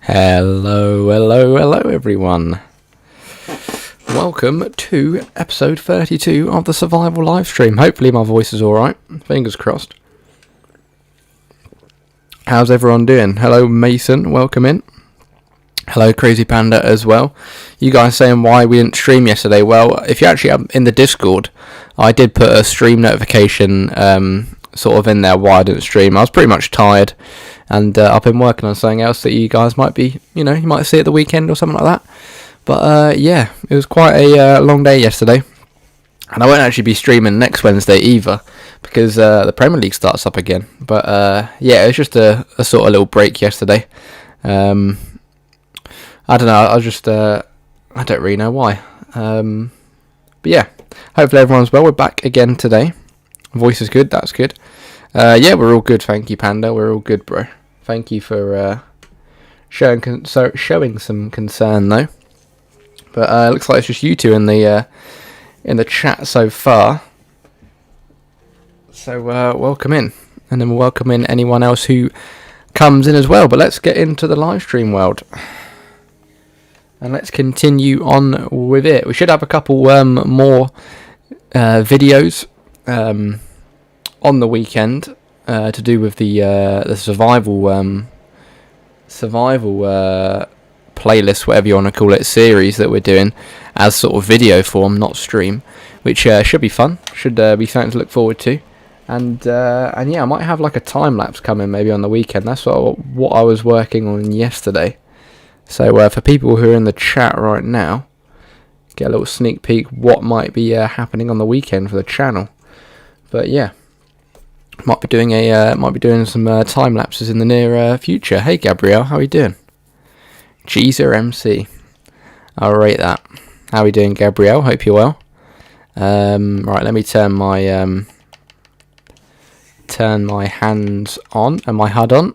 Hello everyone. Welcome to episode 32 of the Survival Livestream. Hopefully my voice is alright, fingers crossed. How's everyone doing? Hello Mason, welcome in. Hello Crazy Panda as well. You guys saying why we didn't stream yesterday? Well, if you're actually in the Discord, I did put a stream notification sort of in there why I didn't stream. I was pretty much tired. And I've been working on something else that you guys might be, you might see at the weekend or something like that. But yeah, it was quite a long day yesterday. And I won't actually be streaming next Wednesday either, because the Premier League starts up again. But yeah, it was just a sort of little break yesterday. I don't know, I don't really know why. But yeah, hopefully everyone's well. We're back again today. Voice is good, that's good. Yeah, we're all good, thank you, Panda. We're all good, bro. Thank you for showing some concern, though. But it looks like it's just you two in the chat so far. So welcome in, and then we'll welcome in anyone else who comes in as well. But let's get into the live stream world, and let's continue on with it. We should have a couple more videos on the weekend to do with the survival playlist, whatever you want to call it, series that we're doing as sort of video form, not stream, which should be fun, should be something to look forward to. And yeah, I might have like a time lapse coming maybe on the weekend. That's what I was working on yesterday. So for people who are in the chat right now, get a little sneak peek what might be happening on the weekend for the channel. But yeah, might be doing some time lapses in the near future. Hey Gabrielle, how are you doing? Cheeser MC, I'll rate that. How are you doing, Gabrielle? Hope you're well. Right, let me turn my hands on and my HUD on,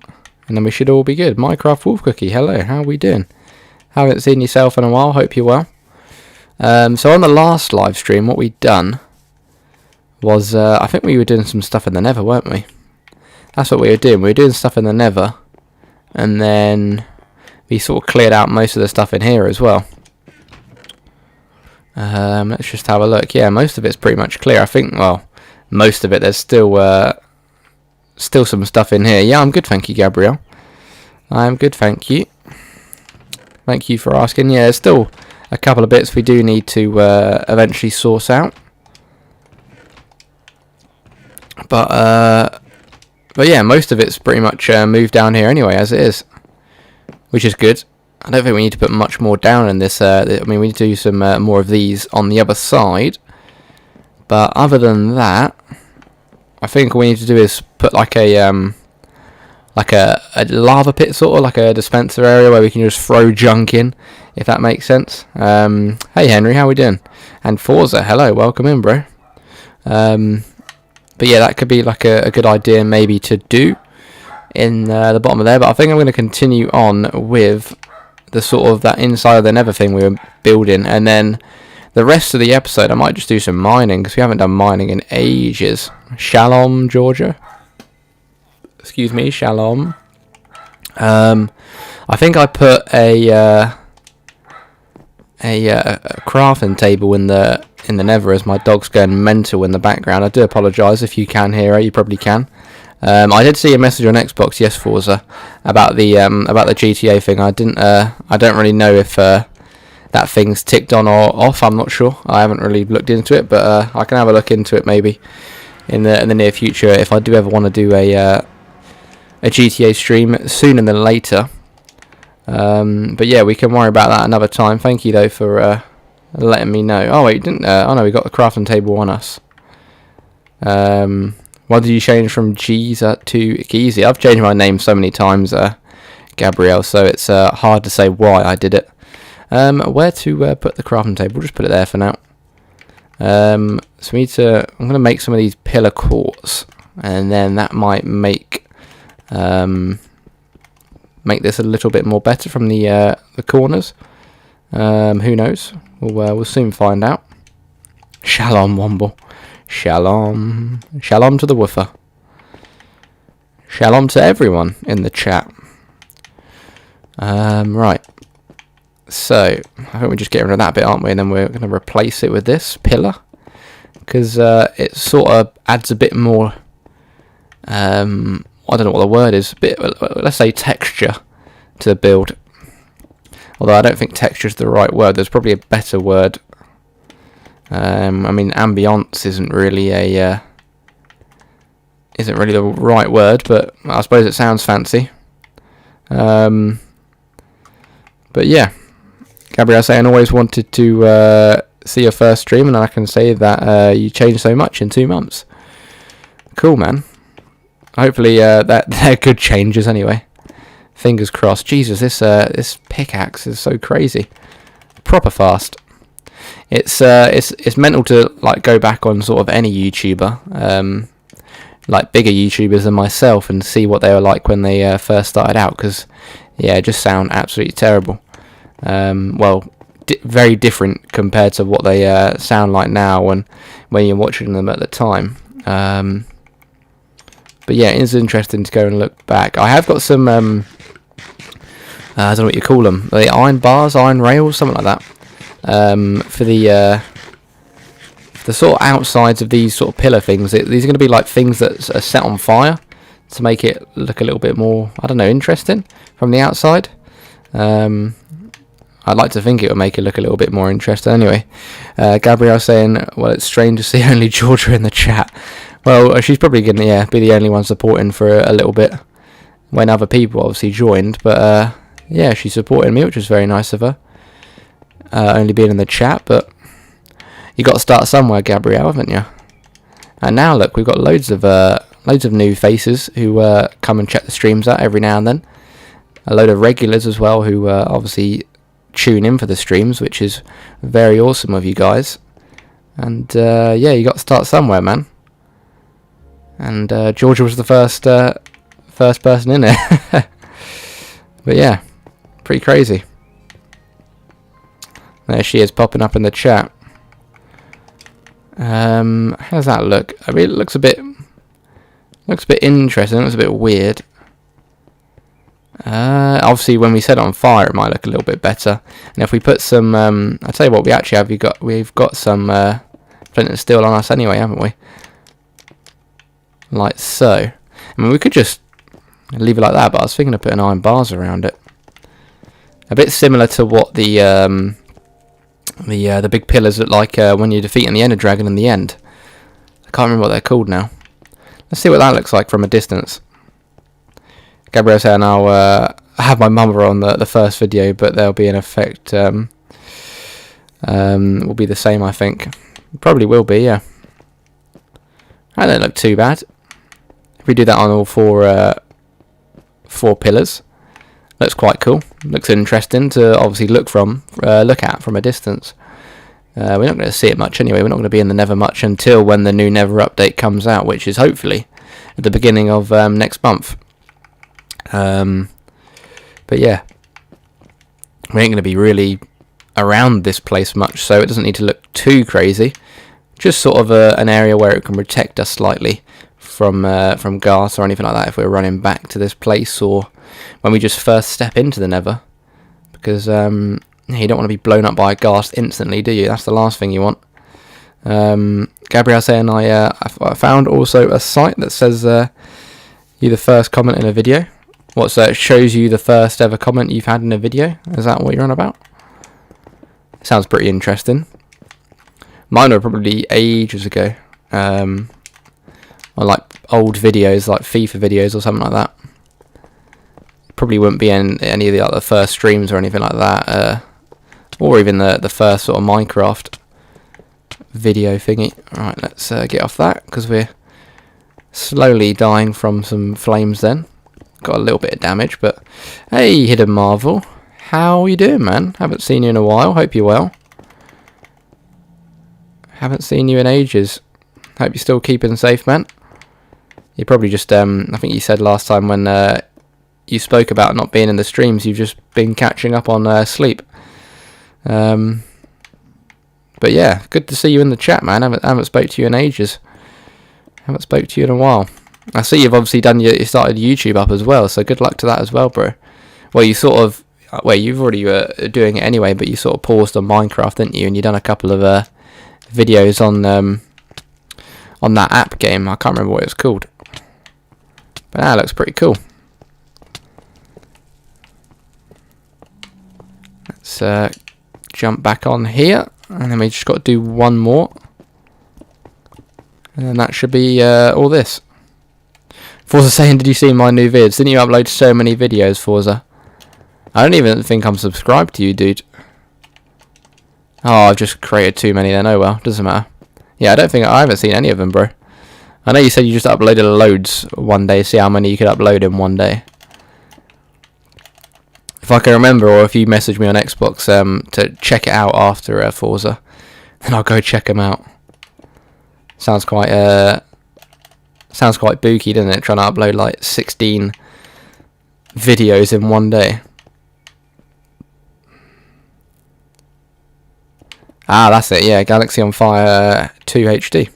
and then we should all be good. Minecraft Wolf Cookie, hello. How are we doing? Haven't seen yourself in a while. Hope you're well. So on the last live stream, what we'd done was, I think we were doing some stuff in the Nether, weren't we? That's what we were doing. We were doing stuff in the Nether, and then we sort of cleared out most of the stuff in here as well. Let's just have a look. Yeah, most of it's pretty much clear. I think, well, most of it. There's still some stuff in here. Yeah, I'm good, thank you, Gabrielle. I'm good, thank you. Thank you for asking. Yeah, there's still a couple of bits we do need to eventually source out. But yeah, most of it's pretty much moved down here anyway, as it is, which is good. I don't think we need to put much more down in this. I mean, we need to do some more of these on the other side. But other than that, I think all we need to do is put like a lava pit, sort of like a dispenser area where we can just throw junk in, if that makes sense. Hey Henry, how we doing? And Forza, hello, welcome in, bro. But yeah, that could be like a good idea maybe to do in the bottom of there. But I think I'm going to continue on with the sort of that inside of the Nether thing we were building, and then the rest of the episode I might just do some mining, because we haven't done mining in ages. Shalom, Georgia. Excuse me, shalom. I think I put a crafting table in the Nether as my dog's going mental in the background. I do apologise if you can hear her. You probably can. I did see a message on Xbox, yes, Forza, about the GTA thing. I don't really know if that thing's ticked on or off. I'm not sure. I haven't really looked into it, but I can have a look into it maybe in the near future if I do ever want to do a GTA stream sooner than later. But yeah, we can worry about that another time. Thank you though for letting me know. Oh wait, didn't? Oh no, we got the crafting table on us. Why did you change from Giza to Geezy? I've changed my name so many times, Gabrielle, so it's hard to say why I did it. Where to put the crafting table? We'll just put it there for now. So I'm going to make some of these pillar quartz, and then that might make this a little bit more better from the corners. Who knows? We'll soon find out. Shalom, Womble. Shalom. Shalom to the woofer. Shalom to everyone in the chat. Right. So I think we're just getting rid of that bit, aren't we? And then we're going to replace it with this pillar, because it sort of adds a bit more. I don't know what the word is. Let's say texture to the build. Although I don't think texture is the right word. There's probably a better word. I mean, ambience isn't really the right word, but I suppose it sounds fancy. But yeah, Gabrielle saying always wanted to see your first stream, and I can say that you changed so much in 2 months. Cool, man. Hopefully that they're good changes anyway. Fingers crossed. Jesus, this pickaxe is so crazy. Proper fast. It's mental to like go back on sort of any YouTuber, like bigger YouTubers than myself, and see what they were like when they first started out. Because yeah, it just sound absolutely terrible. Well, very different compared to what they sound like now when you're watching them at the time. But yeah, it is interesting to go and look back. I have got some I don't know what you call them, the iron bars, iron rails, something like that, for the sort of outsides of these sort of pillar things. These are going to be like things that are set on fire to make it look a little bit more, I don't know, interesting from the outside. I'd like to think it would make it look a little bit more interesting. Anyway, Gabrielle saying, well, it's strange to see only Georgia in the chat. Well, she's probably going to be the only one supporting for a little bit when other people obviously joined. But yeah, she supported me, which was very nice of her. Only being in the chat, but you got to start somewhere, Gabrielle, haven't you? And now look, we've got loads of new faces who come and check the streams out every now and then. A load of regulars as well who obviously tune in for the streams, which is very awesome of you guys. And yeah, you got to start somewhere, man. And Georgia was the first person in there. But yeah, pretty crazy. There she is, popping up in the chat. How does that look? I mean, it looks a bit interesting. It looks a bit weird. Obviously, when we set it on fire, it might look a little bit better. And if we put some, I'll tell you what, we actually have. We've got some flint and steel on us anyway, haven't we? Like so. I mean, we could just leave it like that, but I was thinking of putting iron bars around it. A bit similar to what the big pillars look like when you're defeating the Ender Dragon in the end. I can't remember what they're called now. Let's see what that looks like from a distance. Gabrielle saying I'll have my mother on the first video, but they'll be in effect. Will be the same, I think. Probably will be, yeah. That don't look too bad. If we do that on all four pillars, looks quite cool. Looks interesting to obviously look at from a distance. We're not going to see it much anyway. We're not going to be in the Nether much until when the new Nether update comes out, which is hopefully at the beginning of next month. But yeah, we ain't going to be really around this place much, so it doesn't need to look too crazy. Just sort of an area where it can protect us slightly from ghast or anything like that if we're running back to this place, or when we just first step into the Nether, because you don't want to be blown up by a ghast instantly, do you? That's the last thing you want. Gabrielle saying I found also a site that says you the first comment in a video. What's that? It shows you the first ever comment you've had in a video. Is that what you're on about? Sounds pretty interesting. Mine were probably ages ago. Or like old videos, like FIFA videos or something like that. Probably wouldn't be in any of the other first streams or anything like that. Or even the first sort of Minecraft video thingy. Right, let's get off that, because we're slowly dying from some flames then. Got a little bit of damage, but hey, Hidden Marvel, how are you doing, man? Haven't seen you in a while. Hope you're well. Haven't seen you in ages. Hope you're still keeping safe, man. You probably just I think you said last time when you spoke about not being in the streams, you've just been catching up on sleep. But yeah, good to see you in the chat, man. Haven't spoke to you in ages. Haven't spoke to you in a while. I see you've obviously you started YouTube up as well, so good luck to that as well, bro. Well, you sort of, well, you've already doing it anyway, but you sort of paused on Minecraft, didn't you? And you done a couple of videos on that app game. I can't remember what it's called, but that looks pretty cool. Let's jump back on here, and then we just got to do one more, and then that should be all this. Forza saying, did you see my new vids? Didn't you upload so many videos, Forza? I don't even think I'm subscribed to you, dude. Oh, I've just created too many then. Oh well, doesn't matter. Yeah, I haven't seen any of them, bro. I know you said you just uploaded loads one day, see how many you could upload in one day. If I can remember, or if you message me on Xbox to check it out after Forza, then I'll go check them out. Sounds quite booky, doesn't it? Trying to upload like 16 videos in one day. Ah, that's it. Yeah, Galaxy on Fire 2 HD.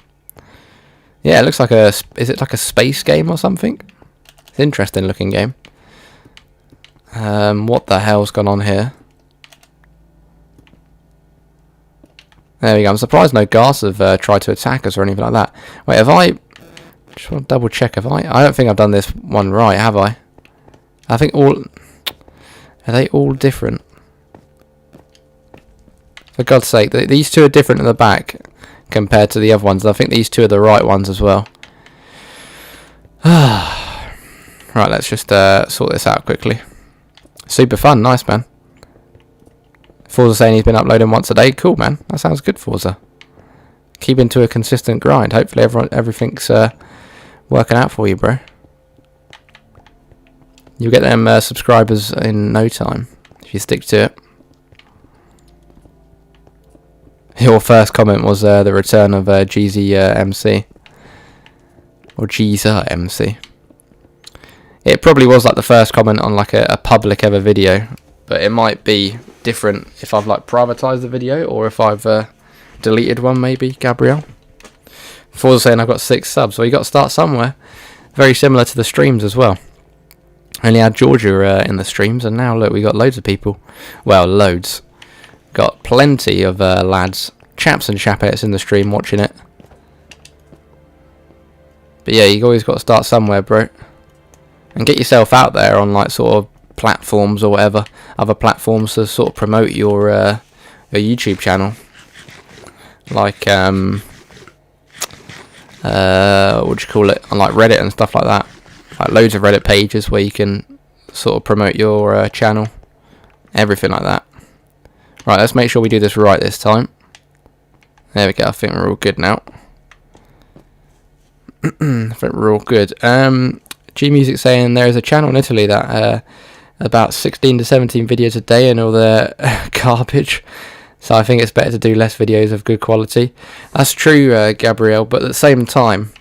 Yeah, it looks like is it like a space game or something? It's an interesting looking game. What the hell's gone on here? There we go. I'm surprised no ghast have tried to attack us or anything like that. Wait, have I... Just want to double check. Have I don't think I've done this one right, have I? I think all... Are they all different? For God's sake, these two are different at the back compared to the other ones. I think these two are the right ones as well. Right, let's just sort this out quickly. Super fun, nice man. Forza saying he's been uploading once a day. Cool, man. That sounds good, Forza. Keep into a consistent grind. Hopefully everything's working out for you, bro. You'll get them subscribers in no time if you stick to it. Your first comment was the return of Jeezy MC. Or Jeezer MC. It probably was like the first comment on like a public ever video, but it might be different if I've like privatized the video or if I've deleted one, maybe. Gabrielle Forza saying I've got 6 subs. Well, you got to start somewhere. Very similar to the streams as well. Only had Georgia in the streams, and now look, we got loads of people. Well, loads. Got plenty of lads, chaps and chapettes in the stream watching it. But yeah, you always got to start somewhere, bro. And get yourself out there on like sort of platforms or whatever, other platforms to sort of promote your YouTube channel. Like what do you call it? On like Reddit and stuff like that. Like loads of Reddit pages where you can sort of promote your channel. Everything like that. Right, let's make sure we do this right this time. There we go, I think we're all good now. I think we're all good. G Music saying there is a channel in Italy that about 16 to 17 videos a day and all the garbage. So I think it's better to do less videos of good quality. That's true, Gabrielle, but at the same time,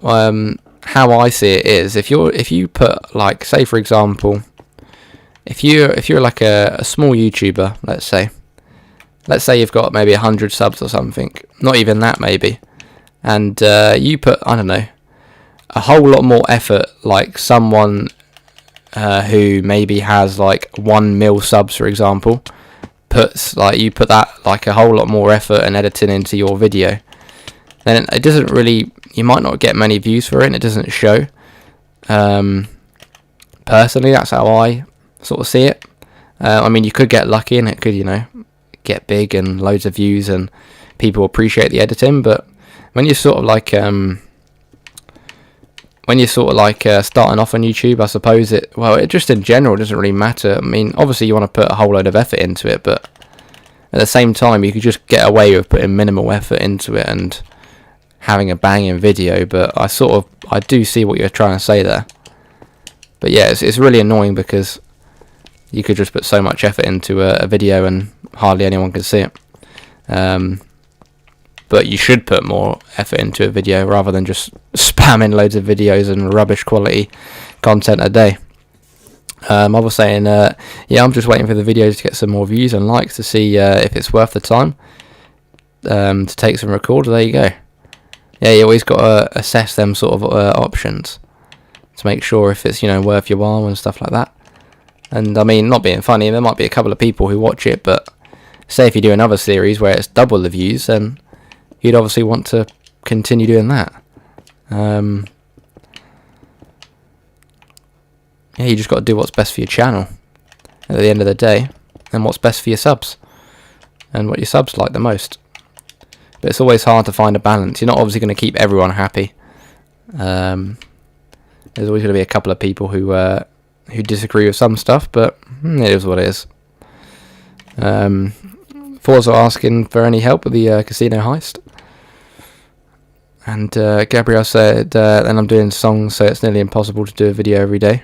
how I see it is if you put like, say for example, if you're like a small YouTuber, let's say you've got maybe 100 subs or something, not even that maybe, and you put, I don't know, a whole lot more effort, like someone who maybe has like 1 mil subs, for example, you put that like a whole lot more effort and editing into your video, then it doesn't really, you might not get many views for it, and it doesn't show. Personally, that's how I sort of see it. I mean, you could get lucky and it could, you know, get big and loads of views and people appreciate the editing, but when you're sort of like starting off on YouTube, I suppose it just in general doesn't really matter. I mean, obviously you want to put a whole load of effort into it, but at the same time you could just get away with putting minimal effort into it and having a banging video. But I do see what you're trying to say there. But yeah, it's really annoying because you could just put so much effort into a video and hardly anyone can see it. But you should put more effort into a video rather than just spamming loads of videos and rubbish quality content a day. I was saying, yeah, I'm just waiting for the videos to get some more views and likes to see if it's worth the time to take some record. There you go. Yeah, you always got to assess them sort of options to make sure if it's, you know, worth your while and stuff like that. And I mean, not being funny, there might be a couple of people who watch it, but say if you do another series where it's double the views, then you'd obviously want to continue doing that. Yeah, you just got to do what's best for your channel at the end of the day, and what's best for your subs, and what your subs like the most. But it's always hard to find a balance. You're not obviously going to keep everyone happy. There's always going to be a couple of people who disagree with some stuff, but it is what it is. Forza asking for any help with the casino heist. And Gabrielle said, then I'm doing songs, so it's nearly impossible to do a video every day.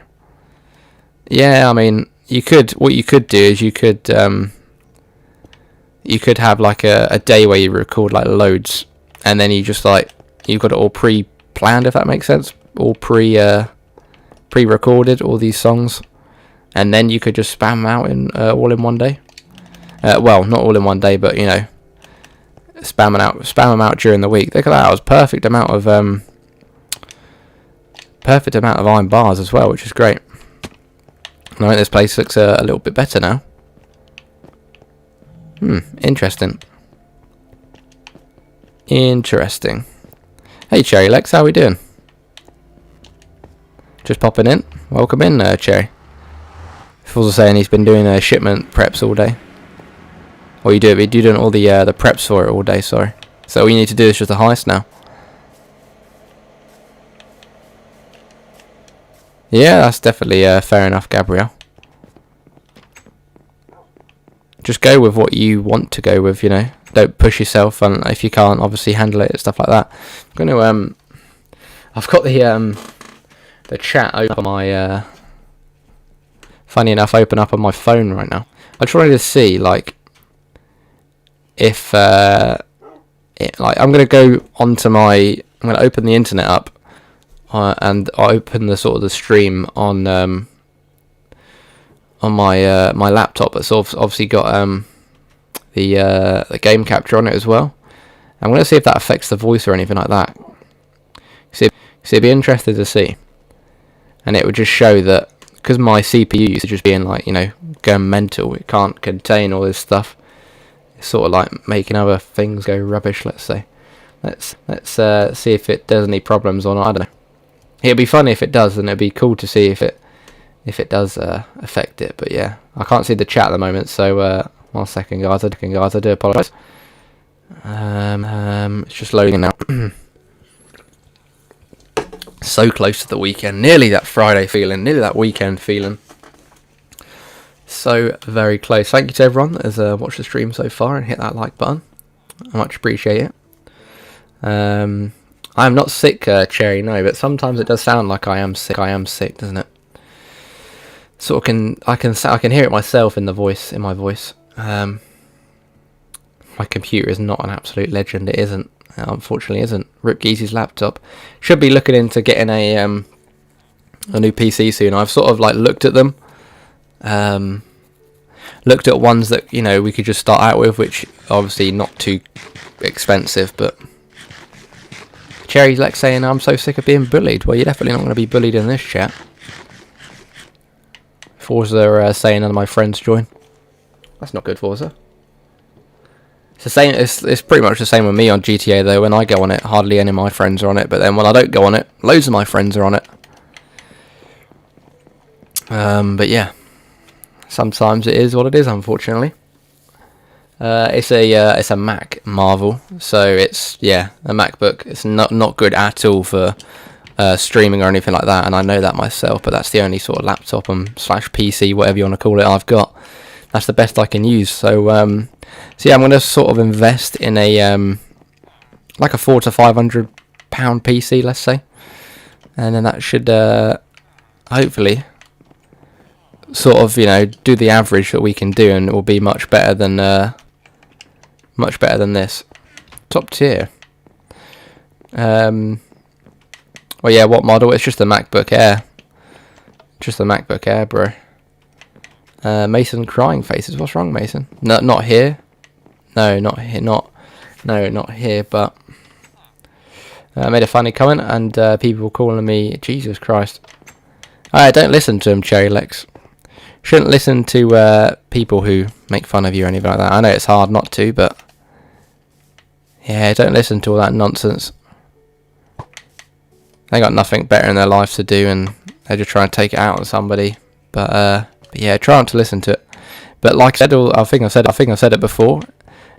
Yeah, I mean, what you could do is you could have like a day where you record like loads, and then you've got it all pre-planned, if that makes sense, all pre-recorded, all these songs, and then you could just spam them out all in one day. Well, not all in one day, but spam them out during the week. Look at that! That was perfect amount of iron bars as well, which is great. I think this place looks a little bit better now. Interesting. Interesting. Hey, Cherry Lex, how we doing? Just popping in. Welcome in, Cherry. Fools are saying he's been doing shipment preps all day. Or you're doing all the preps for it all day, sorry. So all you need to do is just a heist now. Yeah, that's definitely fair enough, Gabrielle. Just go with what you want to go with, Don't push yourself, and if you can't obviously handle it and stuff like that. I'm going to I've got the chat open on my funny enough open up on my phone right now. I just wanted to see if I'm going to go onto I'm going to open the internet up and I'll open the sort of the stream on my laptop. It's obviously got the game capture on it as well. I'm going to see if that affects the voice or anything like that. See, it'd be interested to see, and it would just show that because my CPU is just being going mental, it can't contain all this stuff. It's sort of like making other things go rubbish. Let's say. Let's see if it does any problems or not. I don't know. It'd be funny if it does, and it'd be cool to see if it does affect it. But yeah, I can't see the chat at the moment, so 1 second, guys. I do apologise. It's just loading now. So close to the weekend, nearly that Friday feeling, nearly that weekend feeling. So very close. Thank you to everyone that has watched the stream so far and hit that like button. I much appreciate it. I am not sick, Cherry, no, but sometimes it does sound like I am sick. I am sick, doesn't it? Sort of I can hear it myself in my voice. My computer is not an absolute legend. It isn't. It unfortunately isn't. Rip Geezy's laptop. Should be looking into getting a new PC soon. I've sort of looked at them. Looked at ones that we could just start out with, which obviously not too expensive, but Cherry's saying I'm so sick of being bullied. Well, you're definitely not going to be bullied in this chat. Forza saying none of my friends join. That's not good, Forza. It's the same. It's pretty much the same with me on GTA though. When I go on it, hardly any of my friends are on it. But then when I don't go on it, loads of my friends are on it. But yeah, sometimes it is what it is. Unfortunately, it's a Mac Marvel, so it's a MacBook. It's not good at all for streaming or anything like that, and I know that myself. But that's the only sort of laptop and slash PC, whatever you want to call it, I've got. That's the best I can use. So yeah, I'm going to sort of invest in a like a £400 to £500 PC, let's say, and then that should hopefully sort of do the average that we can do, and it will be much better than this. Top tier. Well, yeah, what model? It's just the MacBook Air. Just the MacBook Air, bro. Mason crying faces. What's wrong, Mason? No, not here. No, not here. Not here. But I made a funny comment, and people were calling me Jesus Christ. Don't listen to him, Cherry Lex. shouldn't listen to people who make fun of you or anything like that. I know it's hard not to, but yeah, don't listen to all that nonsense. They got nothing better in their lives to do, and they're just trying to take it out on somebody. But yeah, try not to listen to it. But like I said, I think I've said it before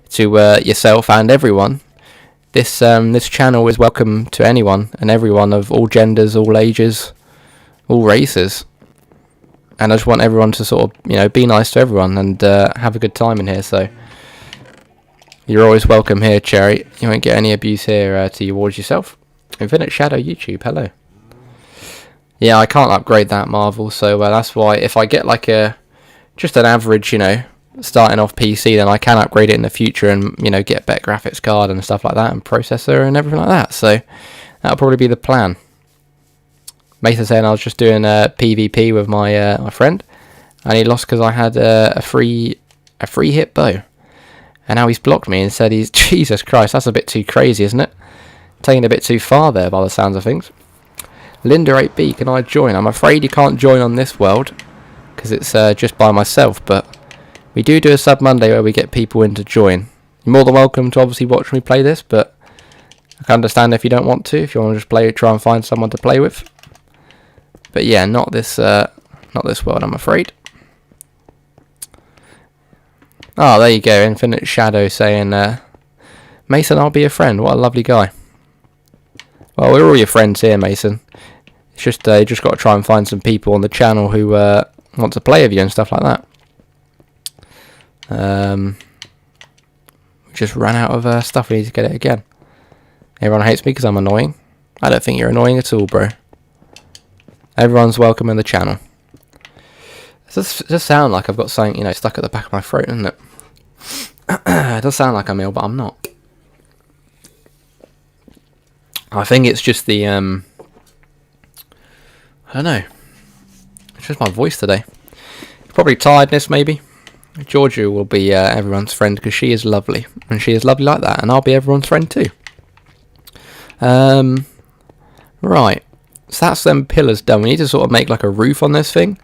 to yourself and everyone. This channel is welcome to anyone and everyone of all genders, all ages, all races. And I just want everyone to sort of, be nice to everyone and have a good time in here. So you're always welcome here, Cherry. You won't get any abuse here towards yourself. Infinite Shadow YouTube, hello. Yeah, I can't upgrade that Marvel, so that's why if I get like just an average, starting off PC, then I can upgrade it in the future and, get a better graphics card and stuff like that and processor and everything like that. So that'll probably be the plan. Mason saying I was just doing PvP with my friend, and he lost because I had a free hit bow, and now he's blocked me and said he's Jesus Christ, that's a bit too crazy, isn't it? Taking it a bit too far there by the sounds of things. Linda 8B, can I join? I'm afraid you can't join on this world because it's just by myself, but we do a sub Monday where we get people in to join. You're more than welcome to obviously watch me play this, but I can understand if you don't want to. If you want to just try and find someone to play with. But yeah, not this world, I'm afraid. Oh, there you go. Infinite Shadow saying, Mason, I'll be a friend. What a lovely guy. Well, we're all your friends here, Mason. It's just you just got to try and find some people on the channel who want to play with you and stuff like that. We just ran out of stuff. We need to get it again. Everyone hates me because I'm annoying. I don't think you're annoying at all, bro. Everyone's welcome in the channel. It does sound like I've got something, stuck at the back of my throat, doesn't it? It does sound like I'm ill, but I'm not. I think it's just the, I don't know. It's just my voice today. Probably tiredness, maybe. Georgia will be everyone's friend because she is lovely. And she is lovely like that. And I'll be everyone's friend too. Right. So that's them pillars done. We need to sort of make like a roof on this thing.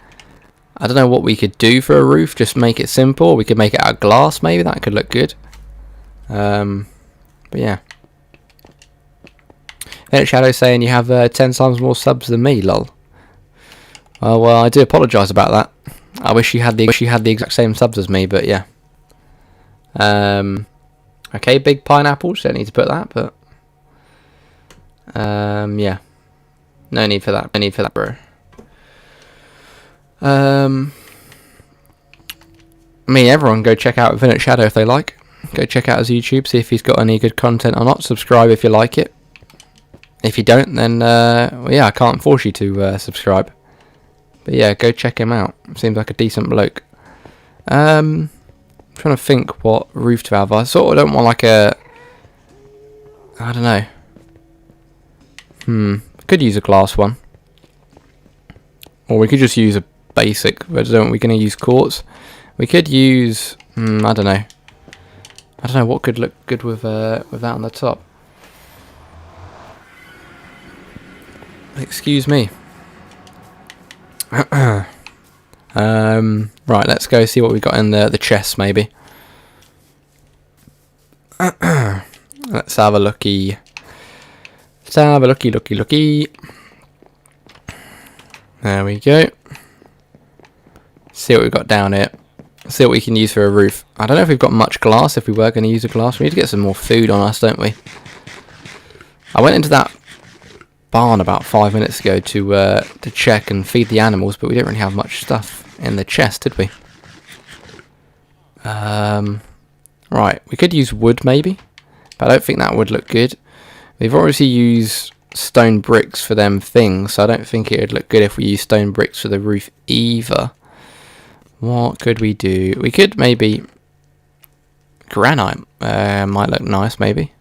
I don't know what we could do for a roof. Just make it simple. We could make it out of glass maybe. That could look good. But yeah. Shadow saying you have 10 times more subs than me, lol. Well, I do apologise about that. I wish you had the exact same subs as me, but yeah. Okay, big pineapples. Don't need to put that, but yeah. No need for that. No need for that, bro. Everyone go check out Infinite Shadow if they like. Go check out his YouTube, see if he's got any good content or not. Subscribe if you like it. If you don't, then well, yeah, I can't force you to subscribe. But yeah, go check him out. Seems like a decent bloke. I'm trying to think what roof to have. I sort of don't want like a, I don't know. Could use a glass one, or we could just use a basic. But we're going to use quartz. We could use, I don't know. I don't know what could look good with that on the top. Excuse me. Right, let's go see what we got in the chest, maybe. Let's have a looky. Let's have a looky. There we go. See what we've got down here. See what we can use for a roof. I don't know if we've got much glass. If we were going to use a glass, we need to get some more food on us, don't we? I went into that barn about 5 minutes ago to check and feed the animals, but we didn't really have much stuff in the chest, did we? Right, we could use wood maybe, but I don't think that would look good. We've obviously used stone bricks for them things, so I don't think it would look good if we use stone bricks for the roof either. What could we do? We could maybe granite. Might look nice, maybe.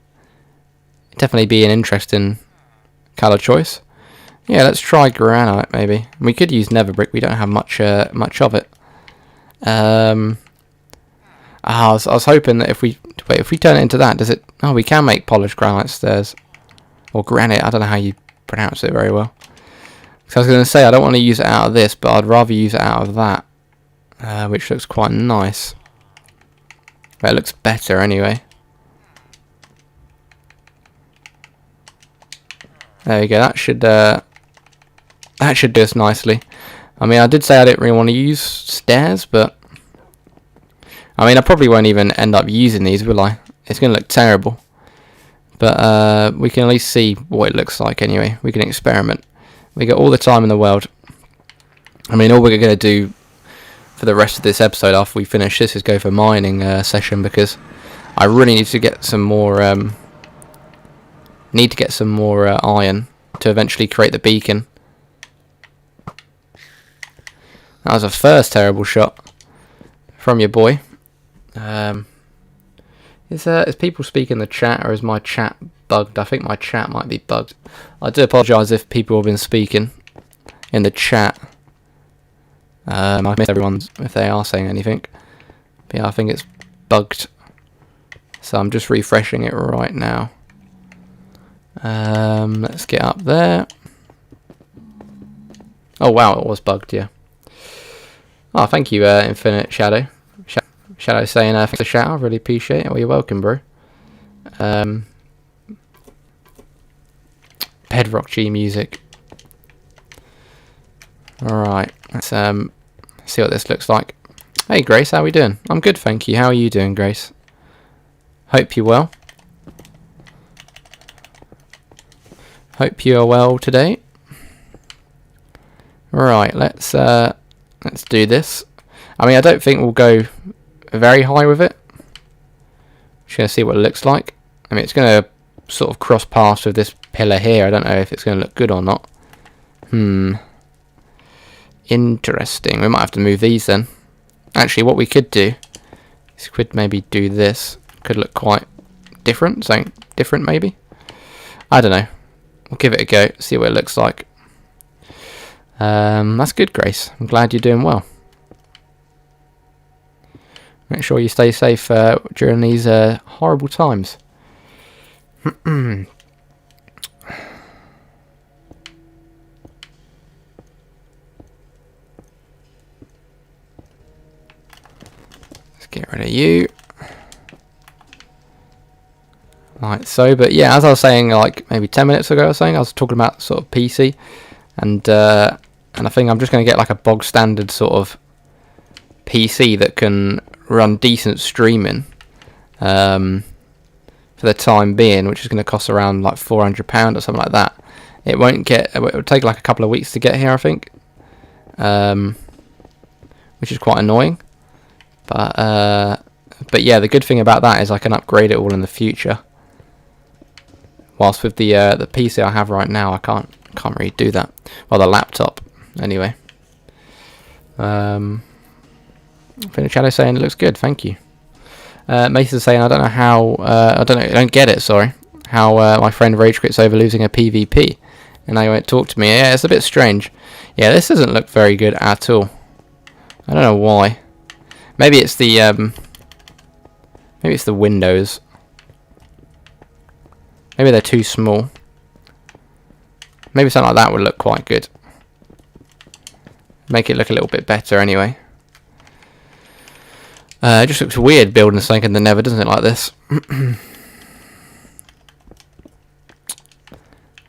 Definitely be an interesting colour choice. Yeah, let's try granite maybe. We could use nether brick. We don't have much of it. I was hoping that if we turn it into that, does it? Oh, we can make polished granite stairs or granite. I don't know how you pronounce it very well. So I was going to say I don't want to use it out of this, but I'd rather use it out of that. which looks quite nice. Well, it looks better anyway. There we go. That should do us nicely. I mean, I did say I didn't really want to use stairs, but I mean, I probably won't even end up using these, will I? It's going to look terrible. But we can at least see what it looks like anyway. We can experiment. We got all the time in the world. I mean, all we're going to do for the rest of this episode after we finish this is go for mining session, because I really need to get some more iron to eventually create the beacon. That was a first terrible shot from your boy. Is people speaking in the chat, or is my chat bugged? I think my chat might be bugged. I do apologise if people have been speaking in the chat. I missed everyone if they are saying anything. But yeah, I think it's bugged. So I'm just refreshing it right now. Let's get up there. Oh wow, it was bugged, yeah. Oh, thank you, Infinite Shadow. Shadow saying thanks for the shout. I really appreciate it. Well, you're welcome, bro. Bedrock G music. Alright, let's see what this looks like. Hey Grace, how are we doing? I'm good, thank you. How are you doing, Grace? Hope you're well. Hope you are well today. Right, let's do this. I mean, I don't think we'll go very high with it. Just gonna see what it looks like. I mean, it's gonna sort of cross paths with this pillar here. I don't know if it's gonna look good or not. Interesting. We might have to move these then. Actually, what we could do is could maybe do this. Could look quite different. Something different maybe. I don't know. We'll give it a go. See what it looks like. That's good, Grace. I'm glad you're doing well. Make sure you stay safe during these horrible times. Let's get rid of you. Like so, but yeah, as I was saying, like maybe 10 minutes ago, I was talking about sort of PC, and I think I'm just going to get like a bog standard sort of PC that can run decent streaming for the time being, which is going to cost around like £400 or something like that. It won't get. It will take like a couple of weeks to get here, I think, which is quite annoying. But yeah, the good thing about that is I can upgrade it all in the future. Whilst with the PC I have right now, I can't really do that. Well, the laptop, anyway. Infinite Shadow saying it looks good, thank you. Mason's saying I don't know how. I don't get it. Sorry, how my friend rage quits over losing a PvP, and now he won't talk to me. Yeah, it's a bit strange. Yeah, this doesn't look very good at all. I don't know why. Maybe it's the windows. Maybe they're too small. Maybe something like that would look quite good. Make it look a little bit better anyway. It just looks weird building something in the Nether, doesn't it, like this?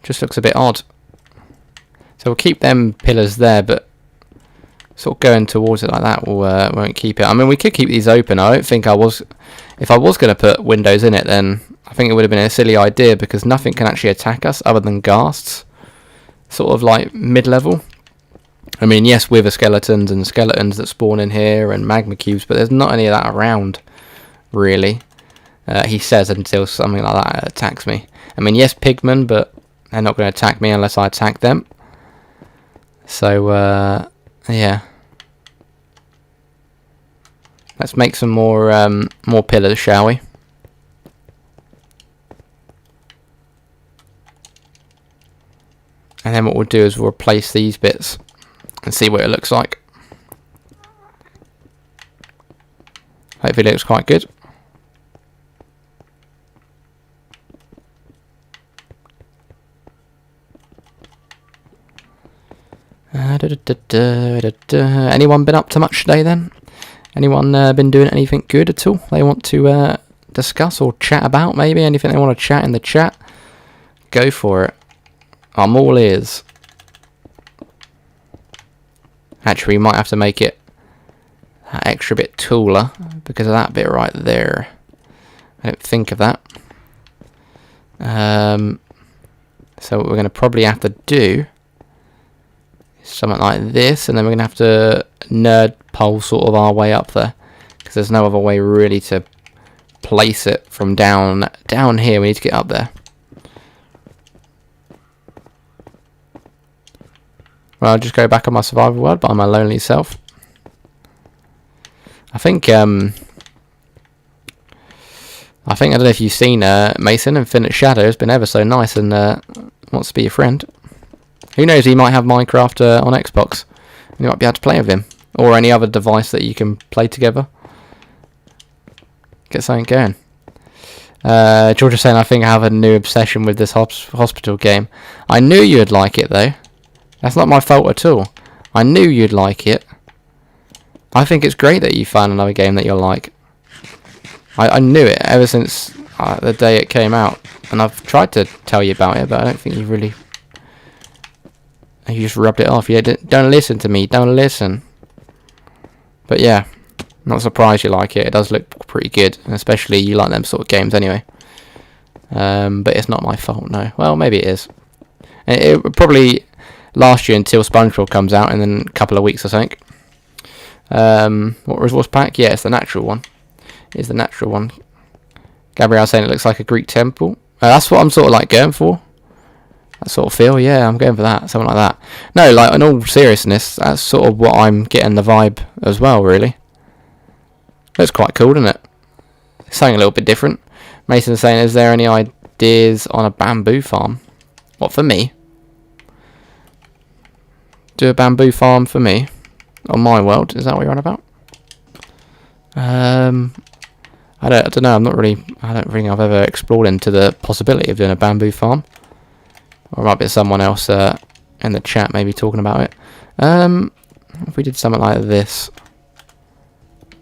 Just looks a bit odd. So we'll keep them pillars there, but sort of going towards it like that won't keep it. I mean, we could keep these open. I don't think I was... If I was going to put windows in it, then I think it would have been a silly idea, because nothing can actually attack us other than ghasts. Sort of like mid-level. I mean, yes, wither skeletons and skeletons that spawn in here and magma cubes, but there's not any of that around, really. He says, until something like that attacks me. I mean, yes, pigmen, but they're not going to attack me unless I attack them. So, yeah. Let's make some more pillars, shall we? And then what we'll do is we'll replace these bits and see what it looks like. Hopefully it looks quite good. Anyone been up to much today then? Anyone been doing anything good at all they want to discuss or chat about? Maybe anything they want to chat in the chat? Go for it. I'm all ears. Actually, we might have to make it that extra bit taller because of that bit right there. I didn't think of that. So what we're going to probably have to do is something like this, and then we're going to have to nerd pole sort of our way up there, because there's no other way really to place it from down here. We need to get up there. Well, I'll just go back on my survival world by my lonely self. I think I don't know if you've seen Mason. Infinite Shadow has been ever so nice and wants to be your friend. Who knows, he might have Minecraft on Xbox. And you might be able to play with him. Or any other device that you can play together. Get something going. George is saying, I think I have a new obsession with this hospital game. I knew you'd like it though. That's not my fault at all. I knew you'd like it. I think it's great that you found another game that you'll like. I knew it ever since the day it came out. And I've tried to tell you about it, but I don't think you really... You just rubbed it off. You don't listen to me. Don't listen. But yeah, not surprised you like it. It does look pretty good. And especially you like them sort of games anyway. But it's not my fault, no. Well, maybe it is. It would probably last you until SpongeBob comes out in then a couple of weeks, I think. What resource pack? Yeah, it's the natural one. It's the natural one. Gabrielle saying it looks like a Greek temple. That's what I'm sort of like going for. That sort of feel, yeah, I'm going for that, something like that. No, like in all seriousness, that's sort of what I'm getting the vibe as well, really. Looks quite cool, doesn't it? Something a little bit different. Mason's saying, is there any ideas on a bamboo farm? What, for me? Do a bamboo farm for me? On my world, is that what you're on about? I don't know, I don't think I've ever explored into the possibility of doing a bamboo farm. Or it might be someone else in the chat maybe talking about it. If we did something like this,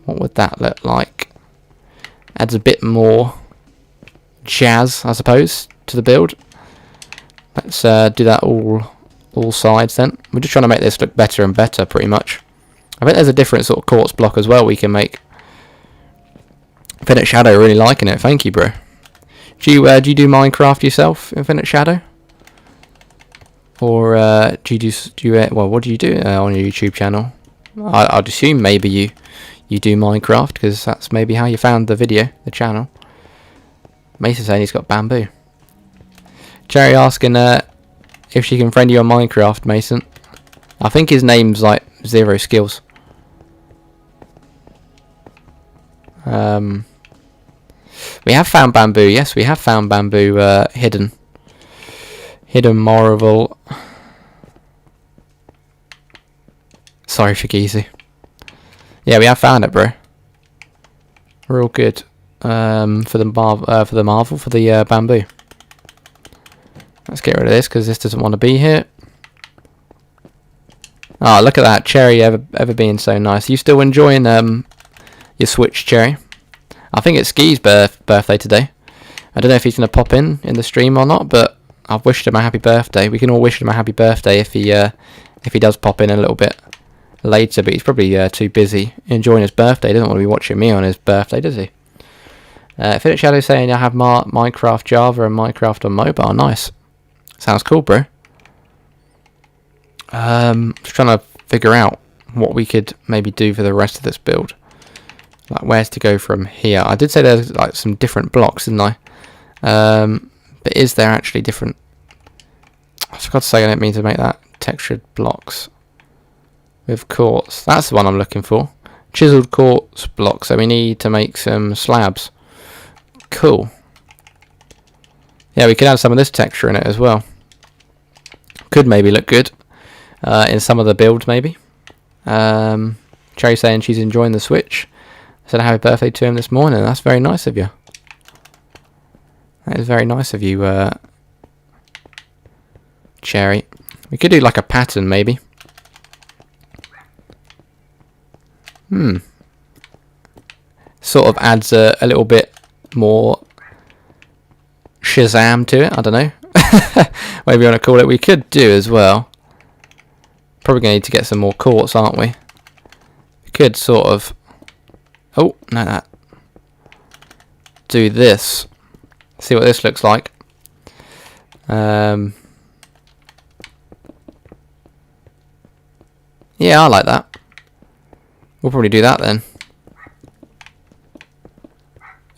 what would that look like? Adds a bit more jazz, I suppose, to the build. Let's do that all sides then. We're just trying to make this look better and better, pretty much. I think there's a different sort of quartz block as well we can make. Infinite Shadow, really liking it. Thank you, bro. Do you do Minecraft yourself, Infinite Shadow? Or do you well, what do you do on your YouTube channel? I'd assume maybe you do Minecraft, because that's maybe how you found the channel. Mason saying he's got bamboo. Cherry asking if she can friend you on Minecraft, Mason. I think his name's like Zero Skills. We have found bamboo. Yes, we have found bamboo hidden. Hidden Marvel. Sorry, Shagizi. Yeah, we have found it, bro. We're all good. For the bamboo. Let's get rid of this because this doesn't want to be here. Oh, look at that, Cherry ever being so nice. You still enjoying your Switch, Cherry? I think it's Ski's birthday today. I don't know if he's gonna pop in the stream or not, but I've wished him a happy birthday. We can all wish him a happy birthday if he does pop in a little bit later, but he's probably too busy enjoying his birthday. He doesn't want to be watching me on his birthday, does he? Infinite Shadow saying I have Minecraft Java and Minecraft on mobile. Nice. Sounds cool, bro. Just trying to figure out what we could maybe do for the rest of this build. Like where's to go from here. I did say there's like some different blocks, didn't I? But is there actually different... I forgot to say I didn't mean to make that. Textured blocks with quartz. That's the one I'm looking for. Chiseled quartz blocks. So we need to make some slabs. Cool. Yeah, we could add some of this texture in it as well. Could maybe look good in some of the builds, maybe. Cherry saying she's enjoying the Switch. I said happy birthday to him this morning. That's very nice of you. That is very nice of you, Cherry. We could do like a pattern, maybe. Sort of adds a little bit more Shazam to it. I don't know. Whatever you want to call it. We could do as well. Probably going to need to get some more quartz, aren't we? We could sort of... Oh, no, that. Do this. See what this looks like. Yeah, I like that. We'll probably do that then.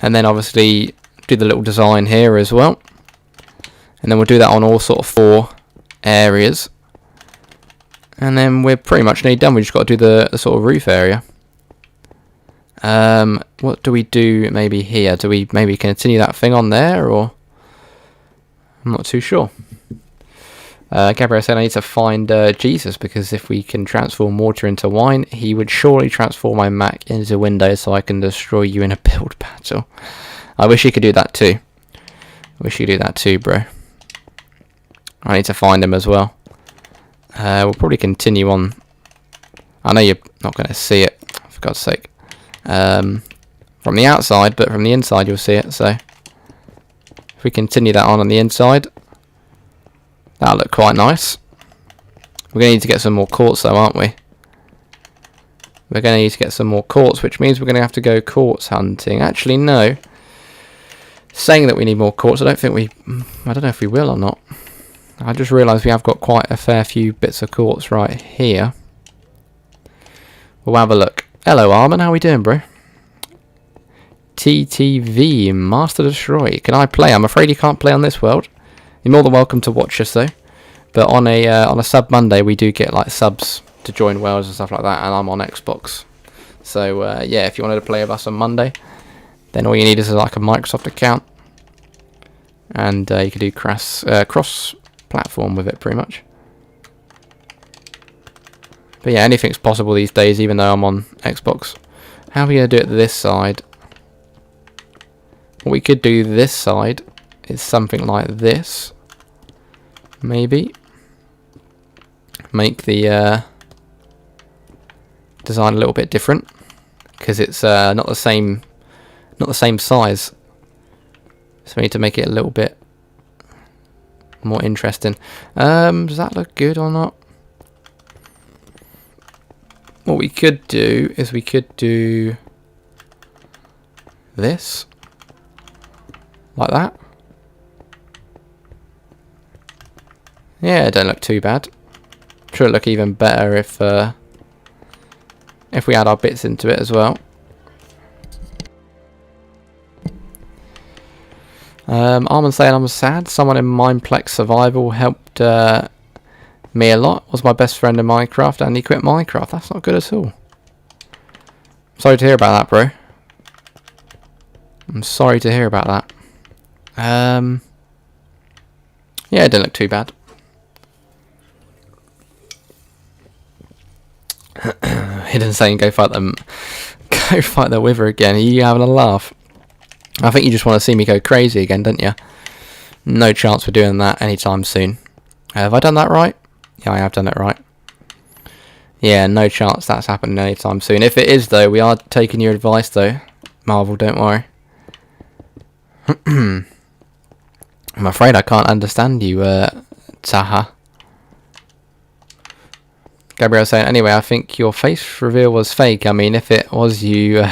And then obviously do the little design here as well. And then we'll do that on all sort of 4 areas. And then we're pretty much nearly done. We just got to do the sort of roof area. What do we do maybe here? Do we maybe continue that thing on there, or? I'm not too sure. Gabriel said I need to find Jesus, because if we can transform water into wine, he would surely transform my Mac into Windows so I can destroy you in a build battle. I wish he could do that too. I wish he could do that too, bro. I need to find him as well. We'll probably continue on. I know you're not going to see it, for God's sake. From the outside, but from the inside you'll see it, so if we continue that on the inside, that'll look quite nice. We're going to need to get some more quartz though, aren't we? We're going to need to get some more quartz, which means we're going to have to go quartz hunting. Actually, no. Saying that we need more quartz, I don't know if we will or not. I just realised we have got quite a fair few bits of quartz right here. We'll have a look. Hello, Armin. How we doing, bro? TTV, Master Destroy. Can I play? I'm afraid you can't play on this world. You're more than welcome to watch us though. But on a sub Monday, we do get like subs to join worlds and stuff like that, and I'm on Xbox. So yeah, if you wanted to play with us on Monday, then all you need is like a Microsoft account, and you can do cross-platform with it pretty much. But yeah, anything's possible these days, even though I'm on Xbox. How are we going to do it this side? What we could do this side is something like this. Maybe. Make the design a little bit different, because it's not the same size. So we need to make it a little bit more interesting. Does that look good or not? What we could do is we could do this, like that. Yeah, it don't look too bad. I'm sure it'll look even better if we add our bits into it as well. Armin saying I'm sad. Someone in Mineplex Survival helped me a lot. Was my best friend in Minecraft, and he quit Minecraft. That's not good at all. Sorry to hear about that, bro. I'm sorry to hear about that. Yeah, it didn't look too bad. Hidden saying, go fight them. Go fight the Wither again. Are you having a laugh? I think you just want to see me go crazy again, don't you? No chance we're doing that anytime soon. Have I done that right? Yeah, I have done it right. Yeah, no chance that's happening anytime soon. If it is, though, we are taking your advice, though. Marvel, don't worry. I'm afraid I can't understand you, Taha. Gabriel saying, anyway, I think your face reveal was fake. I mean, if it was you,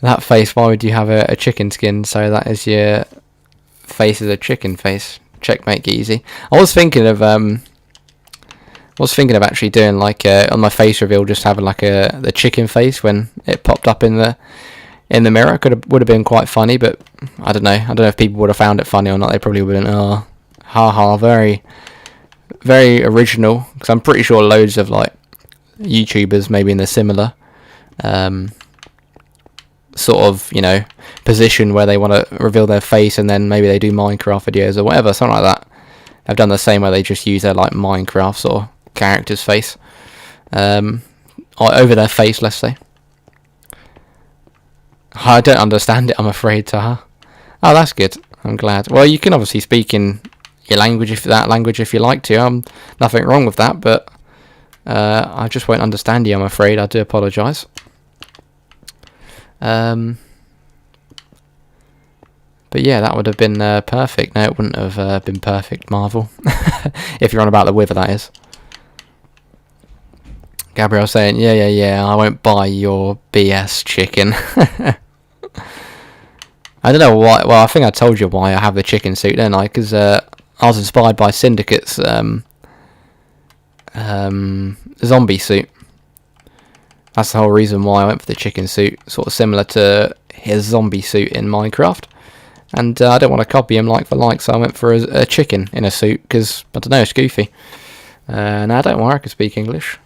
that face, why would you have a chicken skin? So that is your face is a chicken face. Checkmate, easy. I was thinking of actually doing like on my face reveal, just having like the chicken face when it popped up in the mirror. Would have been quite funny, but I don't know. I don't know if people would have found it funny or not. They probably wouldn't. Oh, haha, very, very original. Because I'm pretty sure loads of like YouTubers, maybe in the similar sort of, you know, position where they want to reveal their face, and then maybe they do Minecraft videos or whatever, something like that. I've done the same where they just use their like Minecraft sort of character's face or over their face, let's say. I don't understand it, I'm afraid, Taha. Oh, that's good. I'm glad. Well, you can obviously speak in your language, if you like to. Nothing wrong with that, but I just won't understand you, I'm afraid. I do apologise. But yeah, that would have been perfect. No, it wouldn't have been perfect, Marvel. If you're on about the wither, that is. Gabrielle saying, yeah, I won't buy your BS chicken. I don't know why. Well, I think I told you why I have the chicken suit, didn't I? Because I was inspired by Syndicate's zombie suit. That's the whole reason why I went for the chicken suit. Sort of similar to his zombie suit in Minecraft. And I don't want to copy him like for like, so I went for a chicken in a suit, because, I don't know, it's goofy. No, don't worry, I can speak English.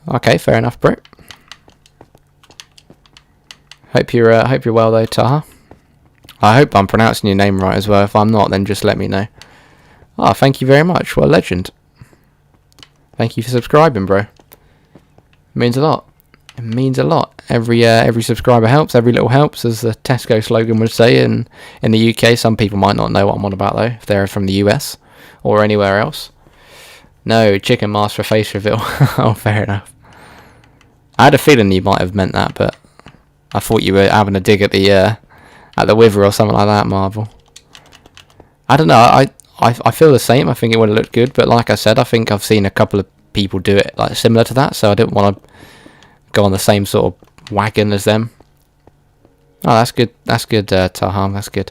Okay, fair enough, bro. Hope you're well though, Taha. I hope I'm pronouncing your name right as well. If I'm not, then just let me know. Oh, thank you very much. What a legend. Thank you for subscribing, bro. It means a lot. It means a lot. Every subscriber helps. Every little helps, as the Tesco slogan would say. And in the UK, some people might not know what I'm on about though, if they're from the US or anywhere else. No, chicken mask for face reveal. Oh, fair enough. I had a feeling you might have meant that, but I thought you were having a dig at the wither or something like that, Marvel. I don't know. I feel the same. I think it would have looked good, but like I said, I think I've seen a couple of people do it like similar to that, so I didn't want to go on the same sort of wagon as them. Oh, that's good. That's good, Taham. That's good.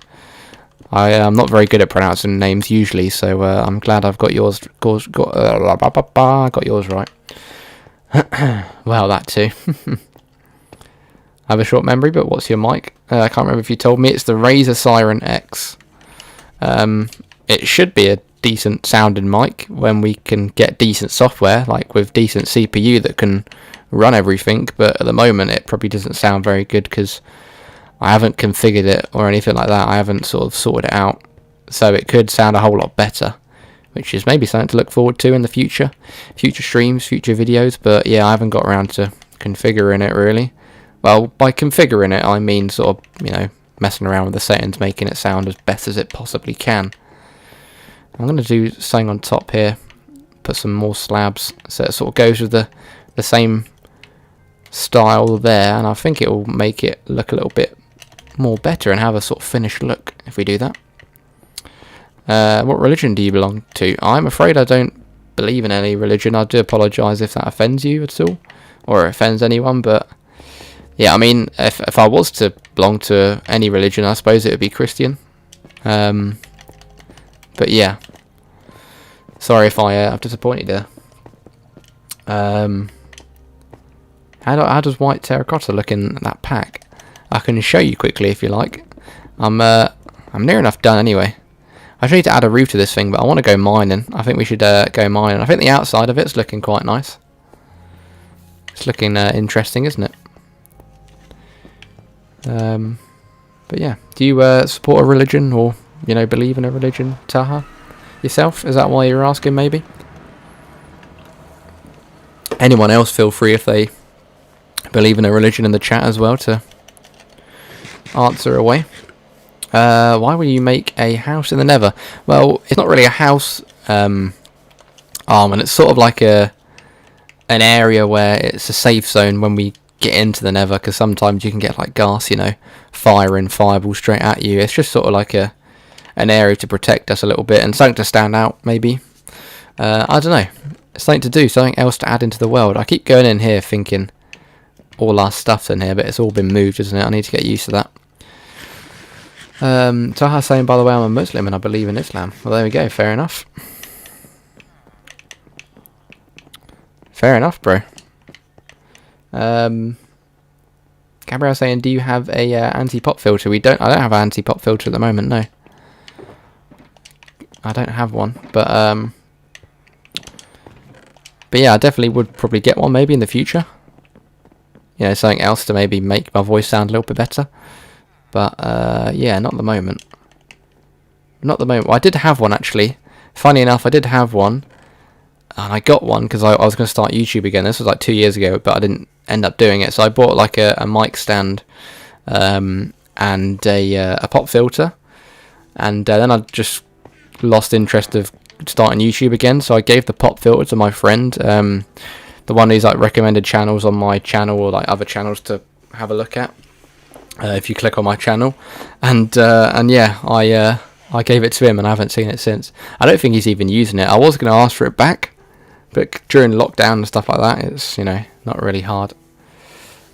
I'm not very good at pronouncing names usually, so I'm glad I've got yours. Got yours right. Well, that too. I have a short memory, but what's your mic? I can't remember if you told me. It's the Razer Siren X. It should be a decent sounding mic when we can get decent software, like with decent CPU that can run everything, but at the moment it probably doesn't sound very good because I haven't configured it or anything like that. I haven't sort of sorted it out, so it could sound a whole lot better, which is maybe something to look forward to in the future streams, future videos. But yeah, I haven't got around to configuring it really. Well, by configuring it, I mean sort of, you know, messing around with the settings, making it sound as best as it possibly can. I'm going to do something on top here, put some more slabs, so it sort of goes with the same style there, and I think it will make it look a little bit more better and have a sort of finished look if we do that. What religion do you belong to? I'm afraid I don't believe in any religion. I do apologise if that offends you at all, or offends anyone, but yeah, I mean, if I was to belong to any religion, I suppose it would be Christian. But yeah, sorry if I've disappointed there. How does white terracotta look in that pack? I can show you quickly if you like. I'm near enough done anyway. I just need to add a roof to this thing, but I want to go mining. I think we should go mining. I think the outside of it's looking quite nice. It's looking interesting, isn't it? But yeah, do you support a religion, or you know, believe in a religion, Taha, yourself? Is that why you're asking, maybe? Anyone else, feel free if they believe in a religion in the chat as well to answer away. Why would you make a house in the Nether? Well, it's not really a house, and it's sort of like an area where it's a safe zone when we get into the Nether, because sometimes you can get like ghast, you know, firing fireballs straight at you. It's just sort of like an area to protect us a little bit, and something to stand out, maybe. I don't know, something to do, something else to add into the world. I keep going in here thinking all our stuff's in here, but it's all been moved, isn't it? I need to get used to that. Taha saying, by the way, I'm a Muslim and I believe in Islam. Well, there we go, fair enough. Fair enough, bro. Gabrielle saying, do you have a anti-pop filter? I don't have an anti-pop filter at the moment, no. I don't have one, but yeah, I definitely would probably get one maybe in the future. You know, something else to maybe make my voice sound a little bit better. But yeah, not at the moment. Not at the moment. Well, I did have one actually. Funny enough, I did have one. And I got one because I was going to start YouTube again. This was like 2 years ago, but I didn't end up doing it. So I bought like a mic stand and a pop filter. And then I just lost interest of starting YouTube again. So I gave the pop filter to my friend. The one who's like recommended channels on my channel, or like other channels to have a look at. if you click on my channel, and yeah, I gave it to him, and I haven't seen it since. I don't think he's even using it. I was going to ask for it back, but during lockdown and stuff like that, it's, you know, not really hard.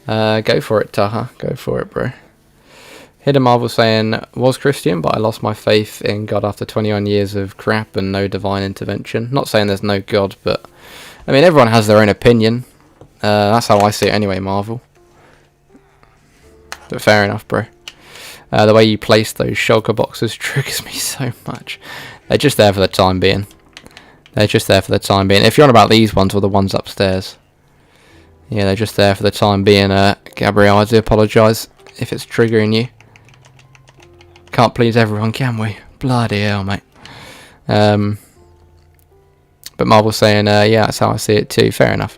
Go for it, Taha. Go for it, bro. Hidden Marvel saying, was Christian, but I lost my faith in God after 21 years of crap and no divine intervention. Not saying there's no God, but I mean, everyone has their own opinion. That's how I see it anyway, Marvel. But fair enough, bro. The way you place those shulker boxes triggers me so much. They're just there for the time being. They're just there for the time being. If you're on about these ones or the ones upstairs. Yeah, they're just there for the time being. Gabrielle, I do apologise if it's triggering you. Can't please everyone, can we? Bloody hell, mate. But Marvel's saying, yeah, that's how I see it too. Fair enough.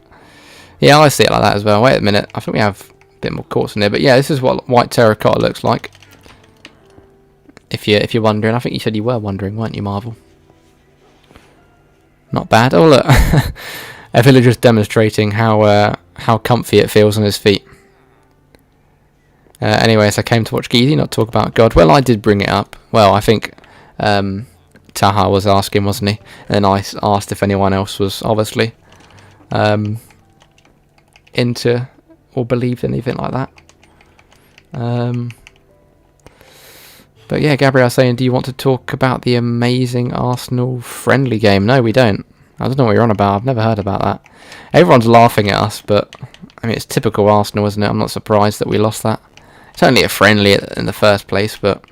Yeah, I see it like that as well. Wait a minute. I think we have a bit more quartz in there. But yeah, this is what white terracotta looks like. If you're wondering. I think you said you were wondering, weren't you, Marvel? Not bad. Oh, look. A villager's demonstrating how comfy it feels on his feet. Anyways, I came to watch Geezy, not talk about God. Well, I did bring it up. Well, I think Taha was asking, wasn't he? And I asked if anyone else was obviously into or believed anything like that. But yeah, Gabrielle saying, do you want to talk about the amazing Arsenal friendly game? No, we don't. I don't know what you're on about. I've never heard about that. Everyone's laughing at us, but I mean, it's typical Arsenal, isn't it? I'm not surprised that we lost that. It's only a friendly in the first place, but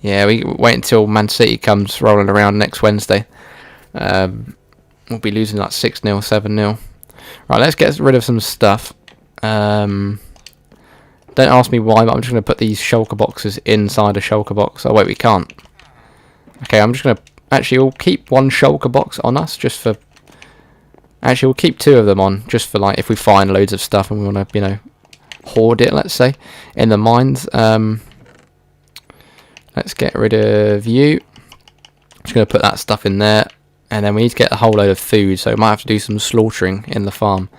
yeah, we wait until Man City comes rolling around next Wednesday. We'll be losing like 6-0, 7-0. Right, let's get rid of some stuff. Don't ask me why, but I'm just going to put these shulker boxes inside a shulker box. Oh wait, we can't. Okay, I'm just going to... Actually, we'll keep one shulker box on us, just for... Actually, we'll keep 2 of them on, just for, like, if we find loads of stuff and we want to, you know, hoard it, let's say, in the mines. Let's get rid of you. I'm just going to put that stuff in there. And then we need to get a whole load of food, so we might have to do some slaughtering in the farm.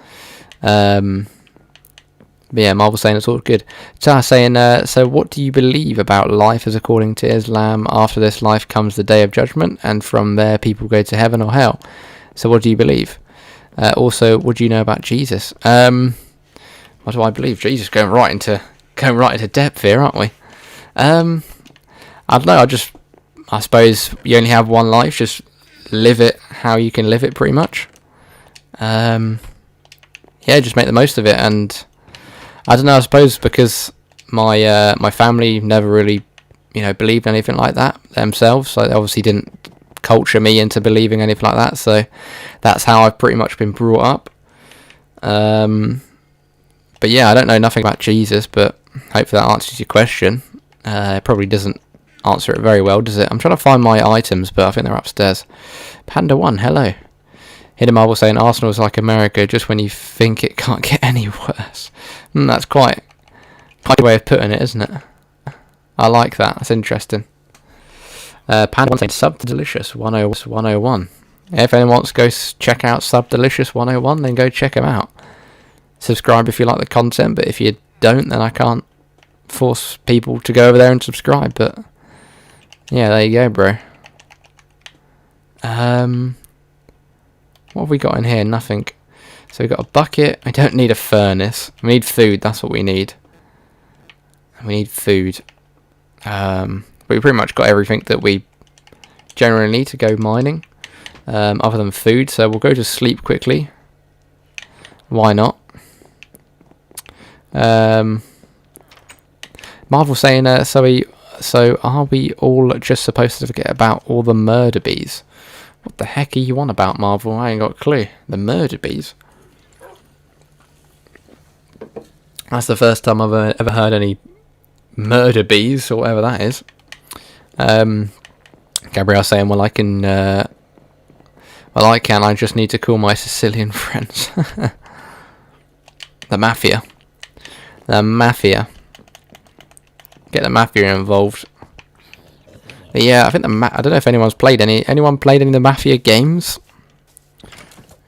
But yeah, Marvel saying it's all good. Tah saying, so what do you believe about life as according to Islam? After this life comes the day of judgment, and from there people go to heaven or hell. So what do you believe? Also, what do you know about Jesus? What do I believe? Jesus, going right into depth here, aren't we? I don't know. I suppose you only have one life. Just live it how you can live it, pretty much. Yeah, just make the most of it. And I don't know. I suppose because my family never really, you know, believed anything like that themselves. So they obviously didn't culture me into believing anything like that, so that's how I've pretty much been brought up. But yeah, I don't know nothing about Jesus, but hopefully that answers your question. It probably doesn't answer it very well, does it? I'm trying to find my items, but I think they're upstairs. Panda1, hello. Hidden Marvel saying Arsenal's like America, just when you think it can't get any worse. That's quite a way of putting it, isn't it? I like that. That's interesting. Panda1 saying Sub Delicious 101. If anyone wants to go check out Sub Delicious 101, then go check them out. Subscribe if you like the content, but if you don't, then I can't force people to go over there and subscribe. But yeah, there you go, bro. What have we got in here? Nothing. So we've got a bucket. I don't need a furnace. We need food. That's what we need. We need food. But we pretty much got everything that we generally need to go mining, other than food. So we'll go to sleep quickly. Why not? Marvel saying, so are we all just supposed to forget about all the murder bees? What the heck are you on about, Marvel? I ain't got a clue. The murder bees? That's the first time I've ever heard any murder bees, or whatever that is. Gabrielle saying, well, I can, I just need to call my Sicilian friends. The mafia. Get the mafia involved. But yeah, I think I don't know if anyone's played any. Anyone played any of the mafia games?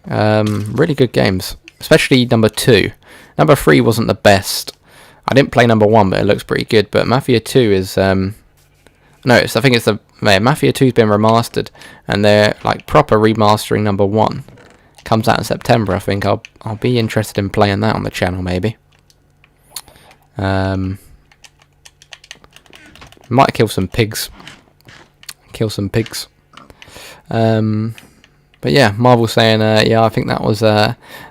Really good games, especially number 2. Number 3 wasn't the best. I didn't play number 1, but it looks pretty good. But Mafia 2 is I think it's Mafia 2's been remastered, and they're like proper remastering number 1. Comes out in September, I think. I'll be interested in playing that on the channel, maybe. Might kill some pigs. But yeah, Marvel saying, yeah, I think that was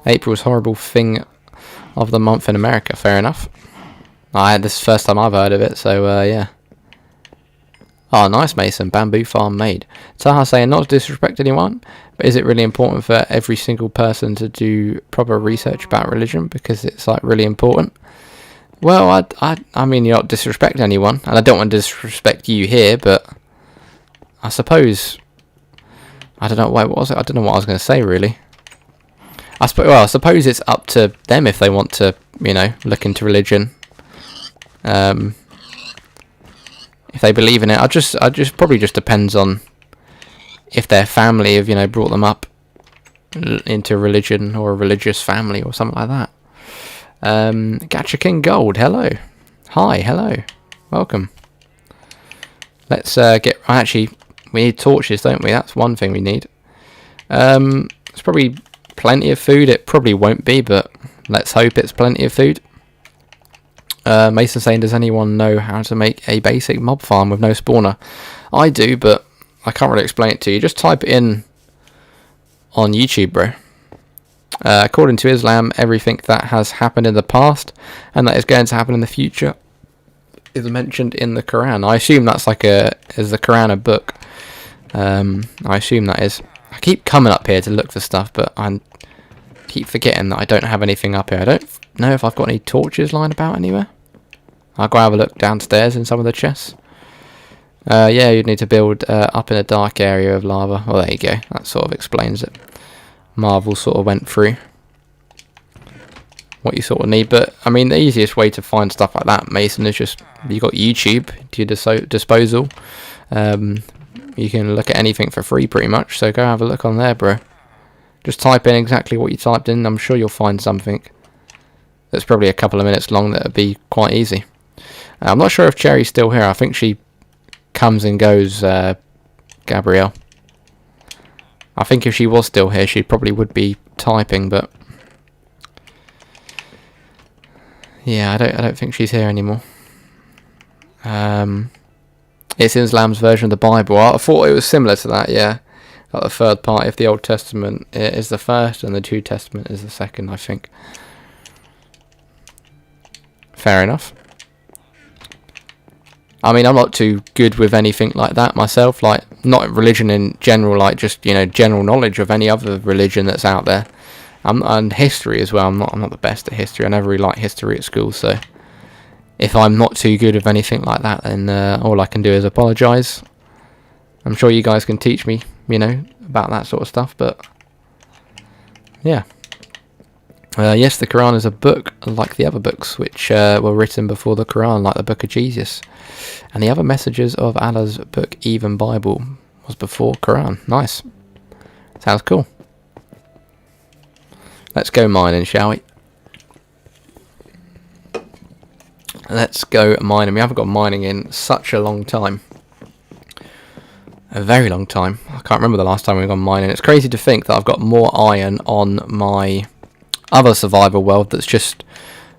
April's horrible thing of the month in America. Fair enough. This is the first time I've heard of it, so yeah. Oh, nice, Mason. Bamboo farm made. Taha saying, not to disrespect anyone, but is it really important for every single person to do proper research about religion? Because it's like really important. Well, I mean, you're not disrespecting anyone, and I don't want to disrespect you here, but I suppose, I don't know, what was it? I don't know what I was going to say, really. I suppose it's up to them if they want to, look into religion. If they believe in it, I just probably just depends on if their family have, brought them up into religion or a religious family or something like that. Gacha King Gold, hello. Hi, hello. Welcome. Let's actually, we need torches, don't we? That's one thing we need. It's probably plenty of food. It probably won't be, but let's hope it's plenty of food. Mason saying, does anyone know how to make a basic mob farm with no spawner? I do, but I can't really explain it to you. Just type it in on YouTube, bro. According to Islam, everything that has happened in the past and that is going to happen in the future is mentioned in the Quran. I assume that's is the Quran a book? I assume that is. I keep coming up here to look for stuff, but I keep forgetting that I don't have anything up here. I don't know if I've got any torches lying about anywhere. I'll go have a look downstairs in some of the chests. Yeah, you'd need to build up in a dark area of lava. Well, there you go. That sort of explains it. Marvel sort of went through what you sort of need. But, I mean, the easiest way to find stuff like that, Mason, is just, you got YouTube to your disposal. You can look at anything for free, pretty much. So go have a look on there, bro. Just type in exactly what you typed in. I'm sure you'll find something that's probably a couple of minutes long that would be quite easy. I'm not sure if Cherry's still here. I think she comes and goes, Gabrielle. I think if she was still here, she probably would be typing, but yeah, I don't think she's here anymore. It's Islam's version of the Bible. I thought it was similar to that, yeah. Like the third part of the Old Testament is the first, and the New Testament is the second, I think. Fair enough. I mean, I'm not too good with anything like that myself, like, not religion in general, like, just, general knowledge of any other religion that's out there. And history as well, I'm not the best at history. I never really liked history at school, so if I'm not too good with anything like that, then all I can do is apologise. I'm sure you guys can teach me, about that sort of stuff, but yeah. Yes, the Quran is a book like the other books which were written before the Quran, like the Book of Jesus. And the other messages of Allah's book, even Bible, was before Quran. Nice. Sounds cool. Let's go mining, shall we? Let's go mining. We haven't got mining in such a long time. A very long time. I can't remember the last time we've gone mining. It's crazy to think that I've got more iron on my other survival world that's just,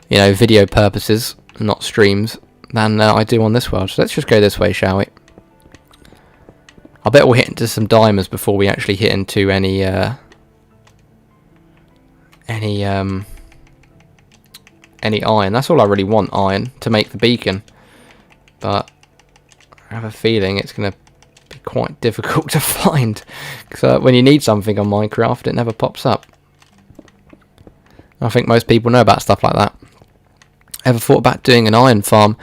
video purposes, not streams, than I do on this world. So let's just go this way, shall we? I bet we'll hit into some diamonds before we actually hit into any iron. That's all I really want, iron, to make the beacon. But I have a feeling it's going to be quite difficult to find. Because when you need something on Minecraft, it never pops up. I think most people know about stuff like that. Ever thought about doing an iron farm?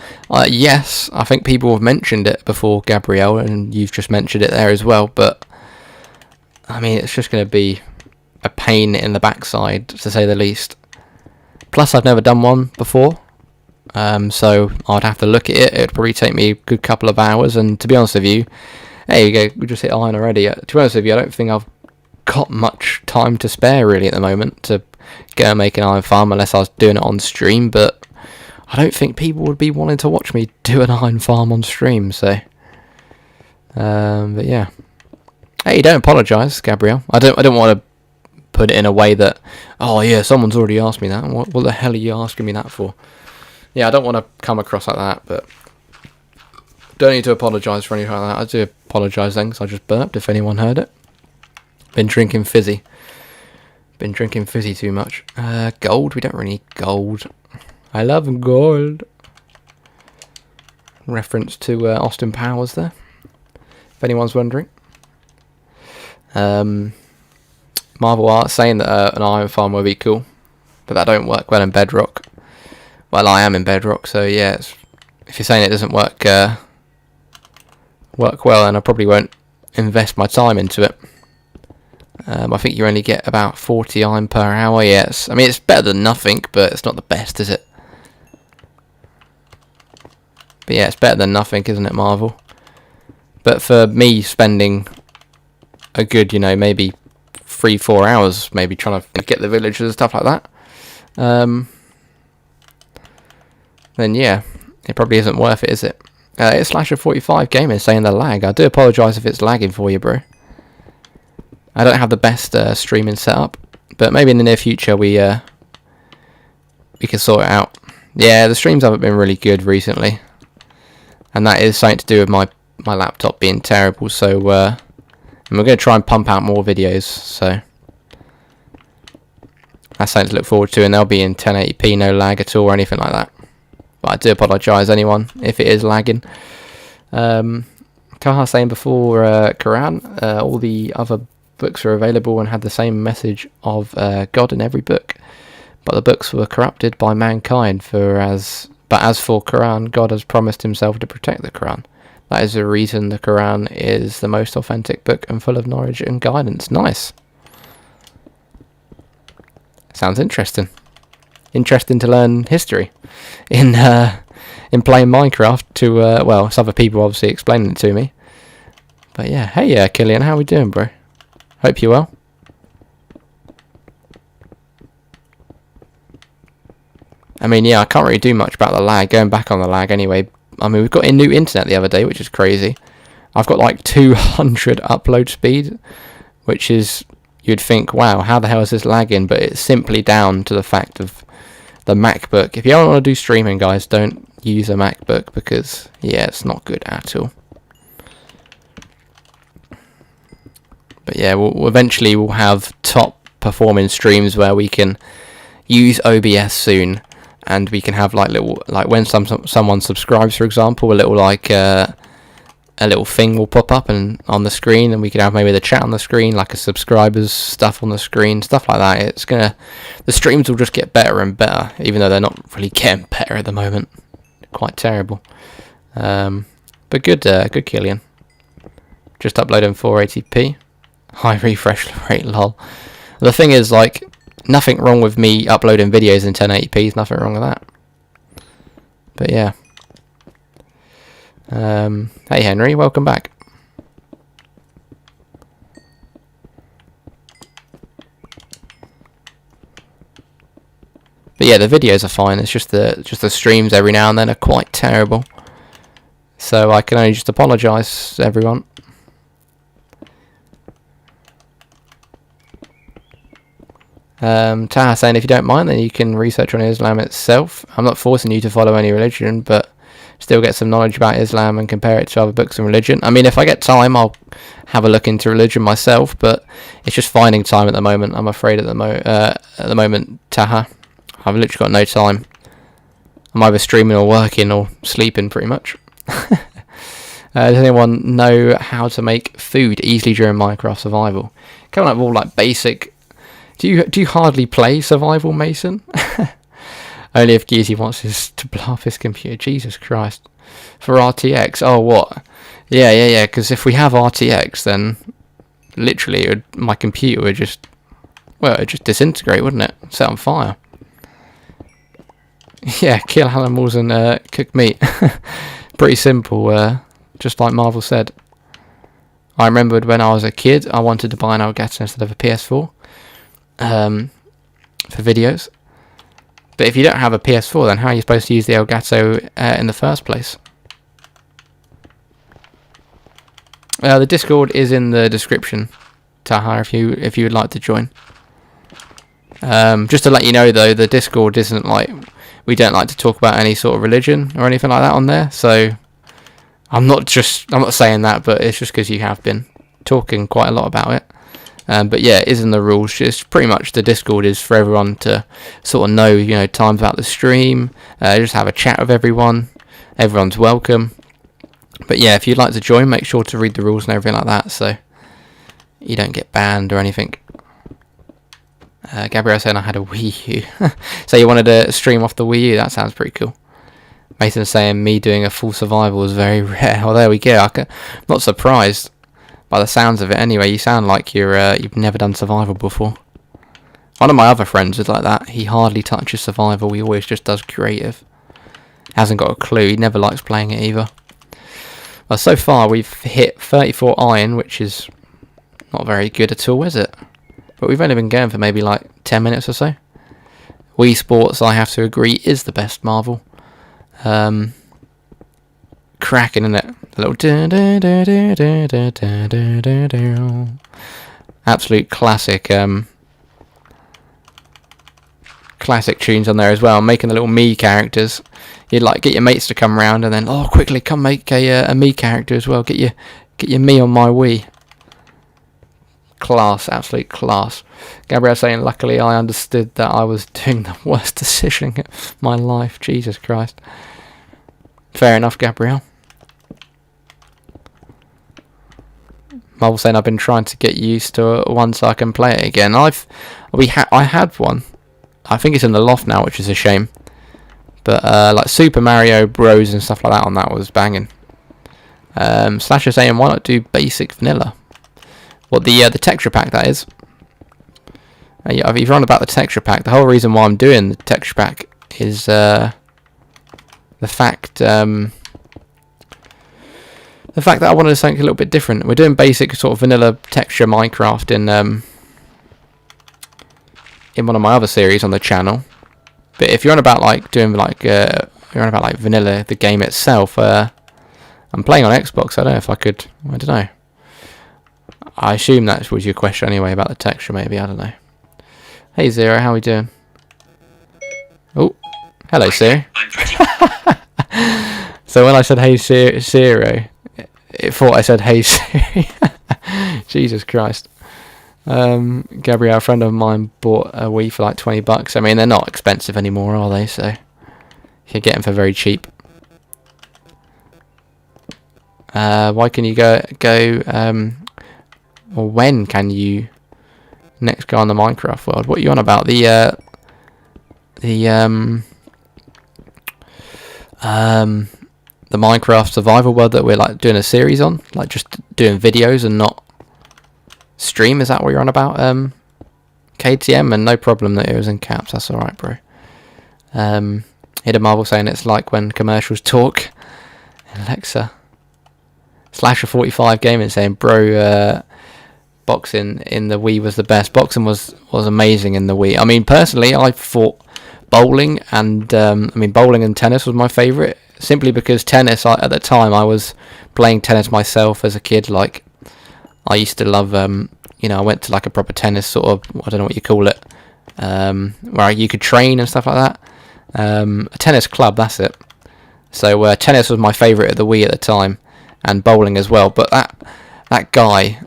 Yes, I think people have mentioned it before, Gabrielle, and you've just mentioned it there as well. But, I mean, it's just going to be a pain in the backside, to say the least. Plus, I've never done one before, so I'd have to look at it. It'd probably take me a good couple of hours, and to be honest with you, there you go, we just hit iron already. To be honest with you, I don't think I've got much time to spare, really, at the moment, to go and make an iron farm unless I was doing it on stream, but I don't think people would be wanting to watch me do an iron farm on stream, so but yeah. Hey, don't apologise, Gabrielle. I don't want to put it in a way that, oh yeah, someone's already asked me that. What the hell are you asking me that for? Yeah, I don't want to come across like that, but don't need to apologise for anything like that. I do apologise then, because I just burped, if anyone heard it. Been drinking fizzy too much. Gold, we don't really need gold. I love gold. Reference to Austin Powers there, if anyone's wondering. Marvel Art saying that an iron farm would be cool, but that don't work well in Bedrock. Well, I am in Bedrock, so yeah, if you're saying it doesn't work well, then I probably won't invest my time into it. I think you only get about 40 iron per hour. Yes, I mean it's better than nothing, but it's not the best, is it? But yeah, it's better than nothing, isn't it, Marvel? But for me spending a good, maybe 3-4 hours, maybe trying to get the villagers and stuff like that, then yeah, it probably isn't worth it, is it? It's Slasher45 Gaming saying the lag. I do apologise if it's lagging for you, bro. I don't have the best streaming setup, but maybe in the near future we can sort it out. Yeah, the streams haven't been really good recently, and that is something to do with my laptop being terrible. So, and we're going to try and pump out more videos. So that's something to look forward to, and they'll be in 1080p, no lag at all or anything like that. But I do apologise, anyone, if it is lagging. Taha saying before Quran, all the other books are available and had the same message of God in every book, but the books were corrupted by mankind. But as for Quran, God has promised himself to protect the Quran. That is the reason the Quran is the most authentic book and full of knowledge and guidance. Nice. Sounds interesting. Interesting to learn history in playing Minecraft to well, it's other people obviously explaining it to me. But yeah, hey Killian, how we doing, bro? Hope you're well. I mean, yeah, I can't really do much about the lag. Going back on the lag anyway. I mean, we've got a new internet the other day, which is crazy. I've got like 200 upload speed, which is, you'd think, wow, how the hell is this lagging? But it's simply down to the fact of the MacBook. If you don't want to do streaming, guys, don't use a MacBook because, yeah, it's not good at all. But yeah, eventually we'll have top performing streams where we can use OBS soon, and we can have like little, like when someone subscribes, for example, a little like a little thing will pop up and on the screen, and we can have maybe the chat on the screen, like a subscribers stuff on the screen, stuff like that. The streams will just get better and better, even though they're not really getting better at the moment. Quite terrible. But good Killian. Just uploading 480p. High refresh rate, lol. The thing is, like, nothing wrong with me uploading videos in 1080p. There's nothing wrong with that. But yeah. Hey Henry, welcome back. But yeah, the videos are fine. It's just the streams every now and then are quite terrible. So I can only just apologise, everyone. Taha saying, if you don't mind, then you can research on Islam itself. I'm not forcing you to follow any religion, but still get some knowledge about Islam and compare it to other books and religion. I mean, if I get time, I'll have a look into religion myself, but it's just finding time at the moment. I'm afraid at the moment, Taha, I've literally got no time. I'm either streaming or working or sleeping, pretty much. Does anyone know how to make food easily during Minecraft Survival? Coming up with all like basic. Do you hardly play Survival, Mason? Only if Geezy wants us to blow off his computer. Jesus Christ. For RTX. Oh, what? Yeah. Because if we have RTX, then literally my computer would just disintegrate, wouldn't it? Set on fire. Yeah, kill animals and cook meat. Pretty simple. Just like Marvel said. I remembered when I was a kid, I wanted to buy an Elgato instead of a PS4. for videos. But if you don't have a PS4, then how are you supposed to use the Elgato in the first place? The Discord is in the description, Taha, if you would like to join. Just to let you know though, the Discord isn't like, we don't like to talk about any sort of religion or anything like that on there. So I'm not saying that, but it's just because you have been talking quite a lot about it. But yeah, it is in the rules. It's pretty much the Discord is for everyone to sort of know, you know, times about the stream. Just have a chat with everyone. Everyone's welcome. But yeah, if you'd like to join, make sure to read the rules and everything like that, so you don't get banned or anything. Gabrielle saying I had a Wii U. So you wanted to stream off the Wii U? That sounds pretty cool. Mason saying me doing a full survival is very rare. Well, there we go. I'm not surprised by the sounds of it. Anyway, you sound like you've never done survival before. One of my other friends is like that. He hardly touches survival. He always just does creative. Hasn't got a clue. He never likes playing it either. Well, so far we've hit 34 iron, which is not very good at all, is it? But we've only been going for maybe like 10 minutes or so. Wii Sports, I have to agree, is the best Marvel. Cracking, isn't it? A little absolute classic classic tunes on there as well. I'm making the little me characters. You'd like get your mates to come round and then, oh, quickly come make a me character as well. Get your me on my Wii. Class, absolute class. Gabrielle saying, luckily I understood that I was doing the worst decision of my life. Jesus Christ. Fair enough, Gabrielle. Marvel saying I've been trying to get used to it once so I can play it again. I had one. I think it's in the loft now, which is a shame. But like Super Mario Bros and stuff like that on that was banging. Slasher saying why not do basic vanilla? What the texture pack that is. If you're on about the texture pack, the whole reason why I'm doing the texture pack is the fact that I wanted something a little bit different. We're doing basic sort of vanilla texture Minecraft in one of my other series on the channel. But if you're on about like doing like you're on about like vanilla, the game itself, I'm playing on Xbox. I don't know if I could. I don't know. I assume that was your question anyway about the texture. Maybe I don't know. Hey Zero, how are we doing? Oh, hello Zero. So when I said hey Zero, it thought I said hey Siri. Jesus Christ. Gabrielle, a friend of mine, bought a Wii for like $20. I mean, they're not expensive anymore, are they? So you can get them for very cheap. Why can you go or when can you next go on the Minecraft world? What are you on about? The Minecraft survival world that we're like doing a series on, like just doing videos and not stream. Is that what you're on about? KTM, and no problem that it was in caps. That's all right, bro. Hidden Marvel saying it's like when commercials talk. Alexa. Slasher 45 Gaming saying, bro, boxing in the Wii was the best. Boxing was amazing in the Wii. I mean, personally, I thought bowling and bowling and tennis was my favourite, simply because tennis, at the time I was playing tennis myself as a kid. Like, I used to love, I went to like a proper tennis sort of, I don't know what you call it, where you could train and stuff like that. A tennis club, that's it. So tennis was my favourite at the Wii at the time, and bowling as well. But that guy,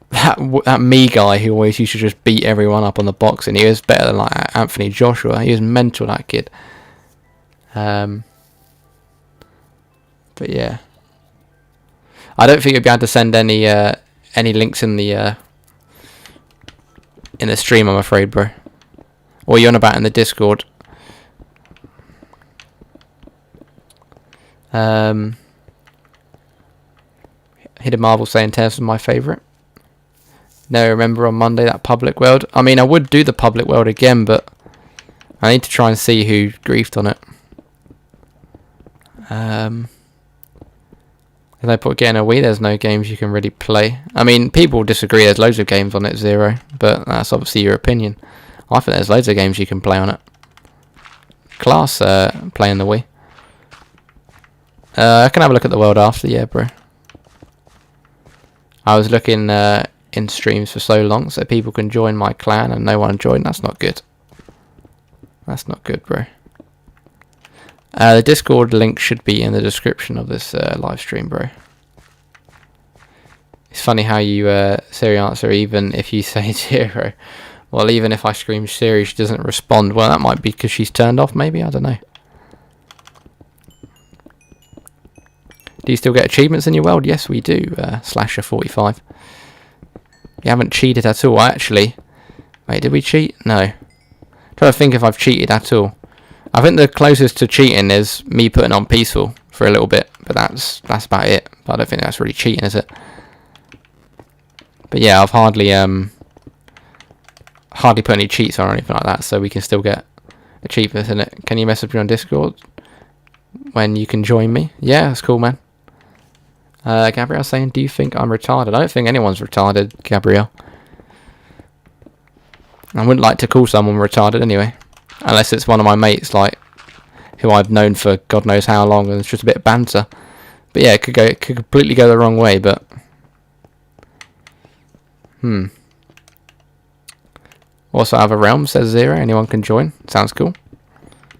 that me guy who always used to just beat everyone up on the boxing, he was better than like Anthony Joshua. He was mental, that kid. But yeah, I don't think you'll be able to send any links in the stream, I'm afraid, bro. Or you're on about in the Discord. Hidden Marvel saying tennis was my favourite. No, remember on Monday that public world? I mean, I would do the public world again, but I need to try and see who griefed on it. There's no point getting a Wii. There's no games you can really play. I mean, people disagree. There's loads of games on it, Zero, but that's obviously your opinion. I think there's loads of games you can play on it. Class playing the Wii. I can have a look at the world after, yeah, bro. I was looking in streams for so long so people can join my clan and no one joined. That's not good. That's not good, bro. The Discord link should be in the description of this live stream, bro. It's funny how you Siri answer even if you say 0. Well, even if I scream Siri, she doesn't respond. Well, that might be because she's turned off, maybe. I don't know. Do you still get achievements in your world? Yes, we do, Slasher45. You haven't cheated at all, actually. Wait, did we cheat? No. I'm trying to think if I've cheated at all. I think the closest to cheating is me putting on peaceful for a little bit, but that's about it. But I don't think that's really cheating, is it? But yeah, I've hardly put any cheats on or anything like that, so we can still get achievements in it. Can you message me on Discord when you can join me? Yeah, that's cool, man. Gabrielle saying, do you think I'm retarded? I don't think anyone's retarded, Gabrielle. I wouldn't like to call someone retarded anyway. Unless it's one of my mates, like, who I've known for God knows how long, and it's just a bit of banter. But yeah, it could completely go the wrong way, but... Also, I have a realm, says Zero. Anyone can join. Sounds cool.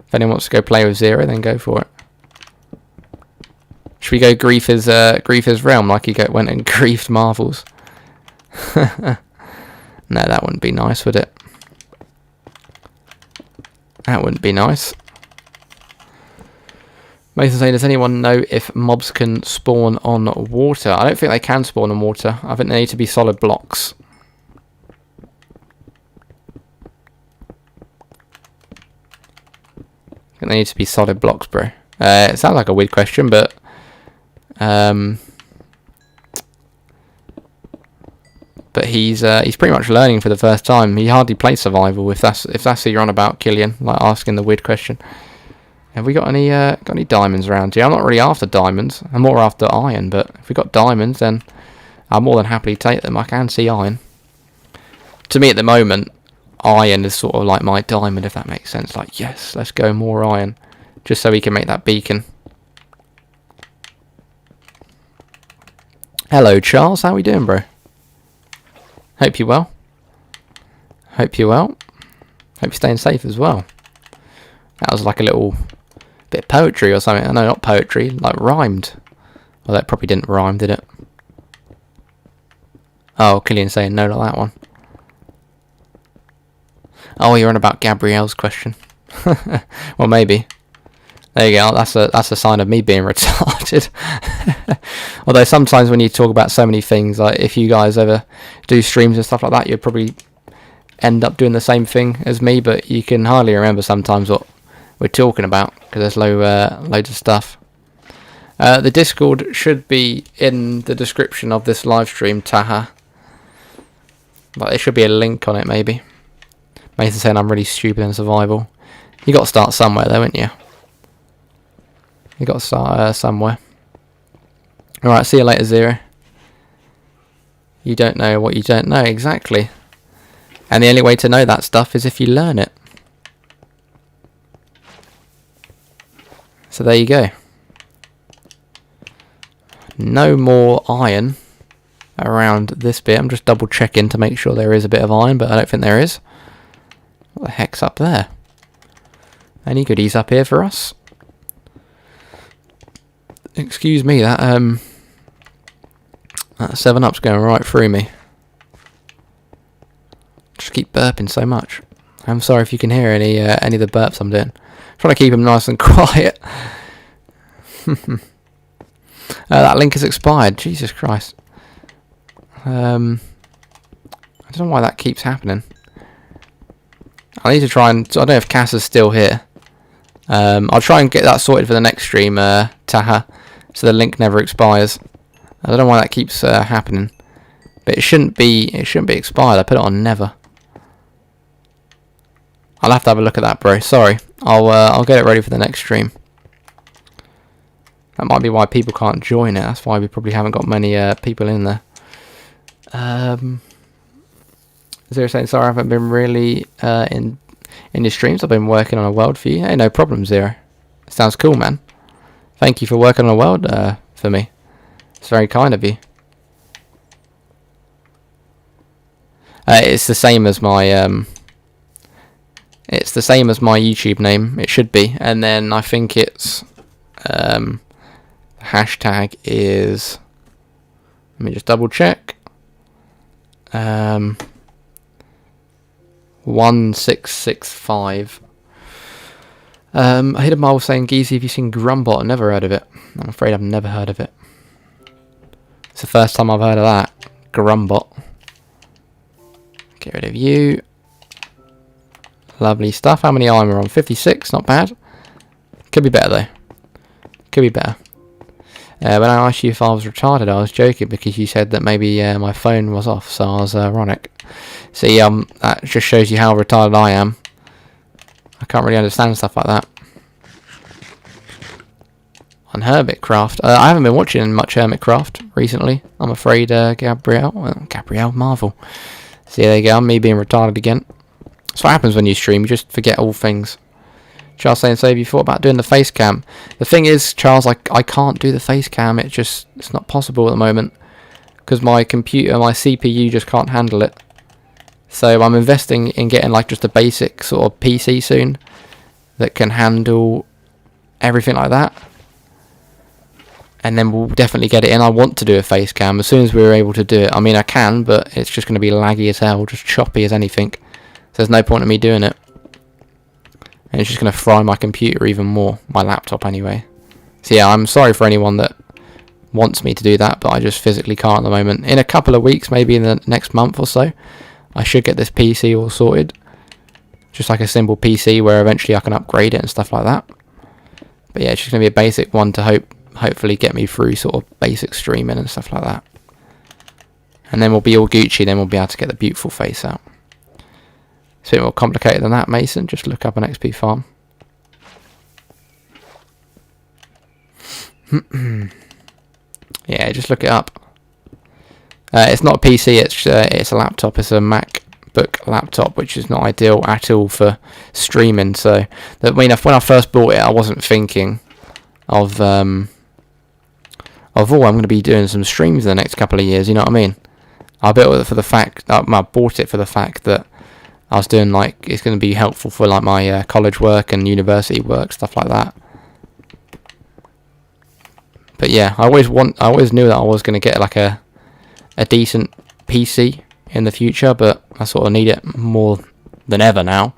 If anyone wants to go play with Zero, then go for it. Should we go grief his realm like he went and griefed Marvels? No, that wouldn't be nice, would it? That wouldn't be nice. Mason saying, does anyone know if mobs can spawn on water? I don't think they can spawn on water. I think they need to be solid blocks. I think they need to be solid blocks, bro. It sounds like a weird question, but... But he's pretty much learning for the first time. He hardly plays survival. If that's what you're on about, Killian, like asking the weird question. Have we got any diamonds around here? I'm not really after diamonds. I'm more after iron. But if we got diamonds, then I'll more than happily take them. I can see iron. To me, at the moment, iron is sort of like my diamond, if that makes sense. Like, yes, let's go more iron, just so we can make that beacon. Hello, Charles. How we doing, bro? Hope you're well. Hope you're well. Hope you're staying safe as well. That was like a little bit of poetry or something. No, not poetry, like rhymed. Well, that probably didn't rhyme, did it? Oh, Killian saying no, not that one. Oh, you're on about Gabrielle's question. Well, maybe. There you go. That's a sign of me being retarded. Although sometimes when you talk about so many things, like if you guys ever do streams and stuff like that, you'd probably end up doing the same thing as me. But you can hardly remember sometimes what we're talking about because there's loads of stuff. The Discord should be in the description of this live stream, Taha. But there should be a link on it, maybe. Mason saying I'm really stupid in survival. You got to start somewhere, though, haven't you? You got to start somewhere. Alright, see you later, Zero. You don't know what you don't know, exactly. And the only way to know that stuff is if you learn it. So there you go. No more iron around this bit. I'm just double checking to make sure there is a bit of iron, but I don't think there is. What the heck's up there? Any goodies up here for us? Excuse me, that 7-Up's going right through me. Just keep burping so much. I'm sorry if you can hear any of the burps I'm doing. I'm trying to keep them nice and quiet. That link has expired. Jesus Christ. I don't know why that keeps happening. I need to try and... I don't know if Cass is still here. I'll try and get that sorted for the next stream, Taha, so the link never expires. I don't know why that keeps happening, but it shouldn't be expired. I put it on never. I'll have to have a look at that, bro. Sorry, I'll get it ready for the next stream. That might be why people can't join it. That's why we probably haven't got many people in there. Zero saying, sorry, I haven't been really in your streams. I've been working on a world for you. Hey, no problem, Zero. Sounds cool, man. Thank you for working on a world for me. It's very kind of you. It's the same as my YouTube name. It should be, and then I think it's hashtag is. Let me just double check. 1665. I hit a mile saying, Geezy, have you seen Grumbot? I've never heard of it. I'm afraid I've never heard of it. It's the first time I've heard of that. Grumbot. Get rid of you. Lovely stuff. How many armor on? 56. Not bad. Could be better though. Could be better. When I asked you if I was retarded, I was joking because you said that maybe my phone was off, so I was ironic. See, that just shows you how retarded I am. I can't really understand stuff like that. On Hermitcraft, I haven't been watching much Hermitcraft recently. I'm afraid, Gabrielle Marvel. See, there you go, me being retarded again. That's what happens when you stream, you just forget all things. Charles saying, so have you thought about doing the face cam? The thing is, Charles, I can't do the face cam. It's not possible at the moment. Because my computer, my CPU just can't handle it. So I'm investing in getting like just a basic sort of PC soon. That can handle everything like that. And then we'll definitely get it in. I want to do a face cam as soon as we're able to do it. I mean, I can, but it's just going to be laggy as hell. Just choppy as anything. So there's no point in me doing it. And it's just going to fry my computer even more. My laptop anyway. So yeah, I'm sorry for anyone that wants me to do that, but I just physically can't at the moment. In a couple of weeks, maybe in the next month or so, I should get this PC all sorted. Just like a simple PC where eventually I can upgrade it and stuff like that. But yeah, it's just going to be a basic one to hopefully get me through sort of basic streaming and stuff like that. And then we'll be all Gucci, then we'll be able to get the beautiful face out. It's a bit more complicated than that, Mason. Just look up an XP farm. Yeah, just look it up. It's not a PC, it's a laptop. It's a MacBook laptop, which is not ideal at all for streaming. So, when I first bought it, I wasn't thinking of I'm going to be doing some streams in the next couple of years. You know what I mean? I built it for the fact. I bought it for the fact that I was doing like it's going to be helpful for like my college work and university work, stuff like that. But yeah, I always knew that I was going to get like a decent PC in the future, but I sort of need it more than ever now.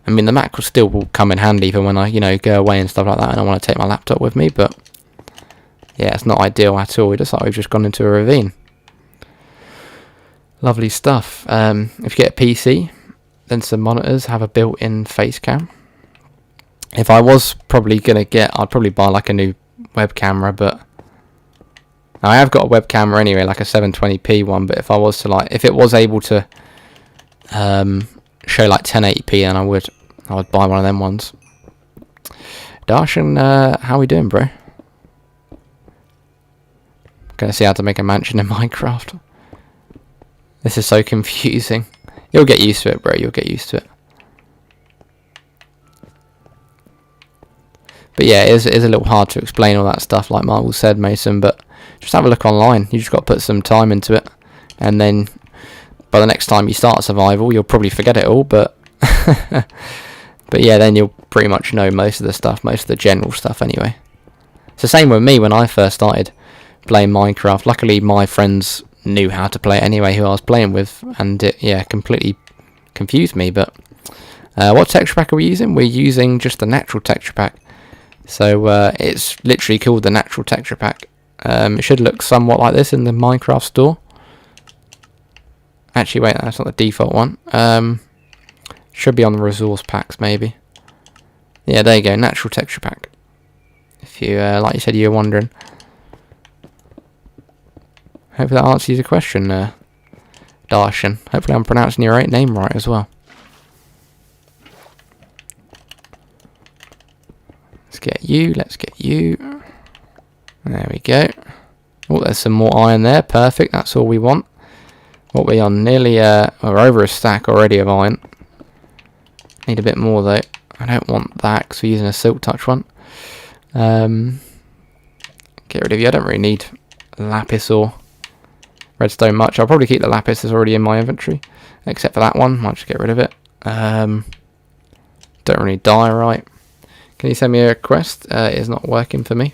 I mean, the Mac will come in handy for when I go away and stuff like that, and I want to take my laptop with me. But yeah, it's not ideal at all. It looks like we've just gone into a ravine. Lovely stuff. If you get a PC, then some monitors have a built-in face cam. If I was probably going to I'd probably buy like a new web camera, but I have got a web camera anyway, like a 720p one, but if I was to if it was able to show like 1080p, then I would buy one of them ones. Darshan, how we doing, bro? Gonna see how to make a mansion in Minecraft. This is so confusing. You'll get used to it, bro. You'll get used to it. But yeah, it is a little hard to explain all that stuff, like Marvel said, Mason. But just have a look online. You just got to put some time into it, and then by the next time you start survival, you'll probably forget it all. But but yeah, then you'll pretty much know most of the stuff, most of the general stuff anyway. It's the same with me when I first started playing Minecraft. Luckily, my friends knew how to play it anyway, who I was playing with, and it completely confused me. But what texture pack are we using? We're using just the natural texture pack. So it's literally called the natural texture pack. It should look somewhat like this in the Minecraft store. Actually, wait, that's not the default one. Should be on the resource packs, maybe. Yeah, there you go, natural texture pack. If you, like you said, you were wondering. Hopefully that answers your question, Darshan. Hopefully I'm pronouncing your name right as well. Let's get you. There we go. Oh, there's some more iron there. Perfect. That's all we want. What we on? Nearly, we're over a stack already of iron. Need a bit more though. I don't want that because we're using a silk touch one. Get rid of you. I don't really need lapis or redstone much. I'll probably keep the lapis that's already in my inventory, except for that one. Might just get rid of it. Don't really die right. Can you send me a request? It is not working for me.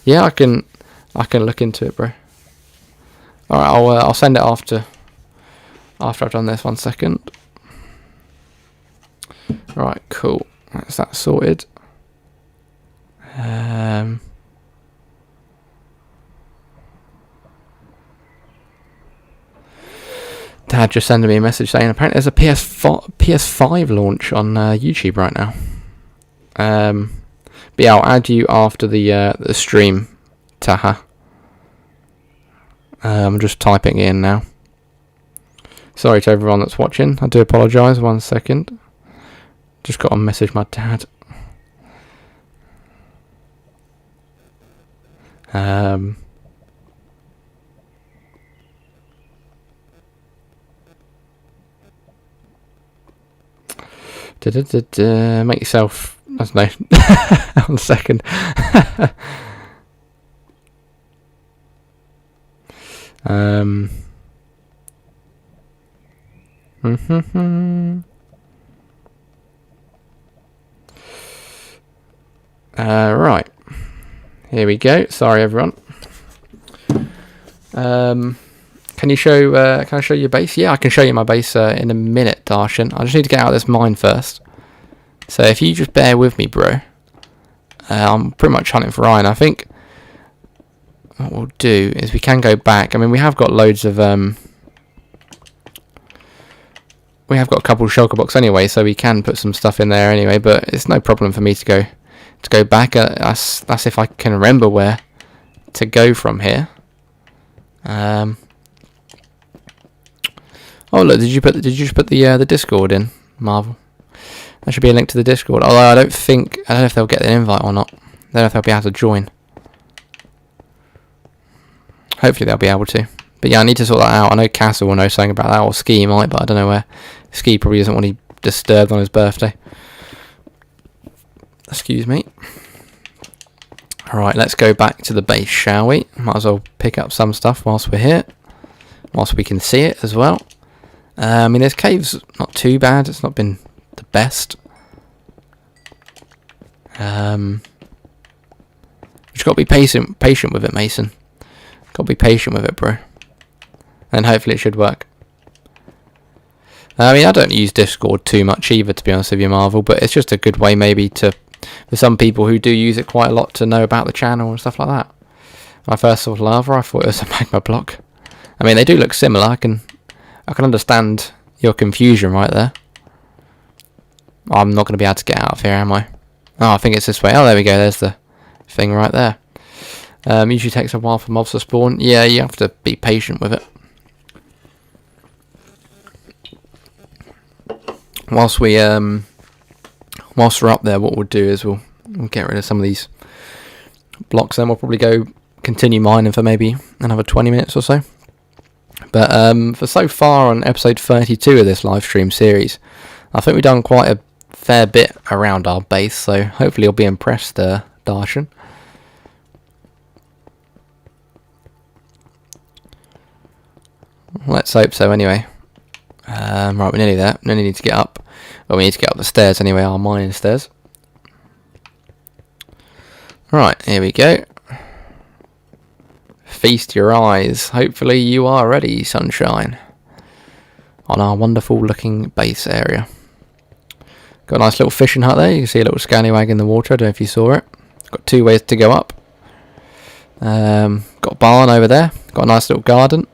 Yeah, I can look into it, bro. Alright, I'll send it after I've done this. 1 second. Right, cool. That's that sorted. Dad just sending me a message saying apparently there's a PS5 launch on YouTube right now. But yeah, I'll add you after the stream, Taha. I'm just typing in now. Sorry to everyone that's watching. I do apologise. 1 second. Just got to message my dad. Make yourself. I don't know. 1 second. Right. Here we go. Sorry, everyone. Can I show you your base? Yeah, I can show you my base in a minute, Darshan. I just need to get out of this mine first. So if you just bear with me, bro. I'm pretty much hunting for iron. I think what we'll do is we can go back. I mean, we have got loads of we have got a couple of shulker blocks anyway, so we can put some stuff in there anyway. But it's no problem for me to go back. That's if I can remember where to go from here. Oh look, did you just put the Discord in, Marvel? There should be a link to the Discord. Although I don't know if they'll get an invite or not. I don't know if they'll be able to join. Hopefully they'll be able to. But yeah, I need to sort that out. I know Castle will know something about that, or Ski might, but I don't know where. Ski probably doesn't want to be disturbed on his birthday. Excuse me. Alright, let's go back to the base, shall we? Might as well pick up some stuff whilst we're here. Whilst we can see it as well. I mean, this cave's not too bad. It's not been the best. Just got to be patient with it, Mason. Got to be patient with it, bro. And hopefully it should work. I mean, I don't use Discord too much either, to be honest with you, Marvel. But it's just a good way, maybe, for some people who do use it quite a lot to know about the channel and stuff like that. When I first saw lava, I thought it was a magma block. I mean, they do look similar. I can understand your confusion right there. I'm not going to be able to get out of here, am I? Oh, I think it's this way. Oh, there we go. There's the thing right there. Usually takes a while for mobs to spawn. Yeah, you have to be patient with it. Whilst we're up there, what we'll do is we'll get rid of some of these blocks. Then we'll probably continue mining for maybe another 20 minutes or so. But for so far on episode 32 of this live stream series, I think we've done quite a fair bit around our base. So hopefully you'll be impressed, Darshan. Let's hope so anyway. Right, we're nearly there. We only need to get up. Well, we need to get up the stairs anyway, our mining stairs. Right, here we go. Feast your eyes. Hopefully you are ready, sunshine. On our wonderful looking base area. Got a nice little fishing hut there. You can see a little scallywag in the water. I don't know if you saw it. Got 2 ways to go up. Got a barn over there. Got a nice little garden.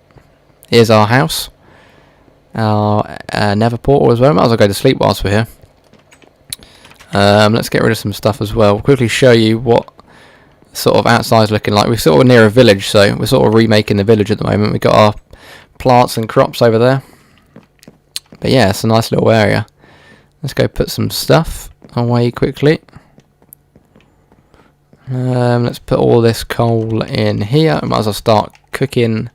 Here's our house. Our nether portal as well. Might as well go to sleep whilst we're here. Let's get rid of some stuff as well. Quickly show you what sort of outside's looking like. We're sort of near a village, so we're sort of remaking the village at the moment. We've got our plants and crops over there. But yeah, it's a nice little area. Let's go put some stuff away quickly. Let's put all this coal in here. Might as well start cooking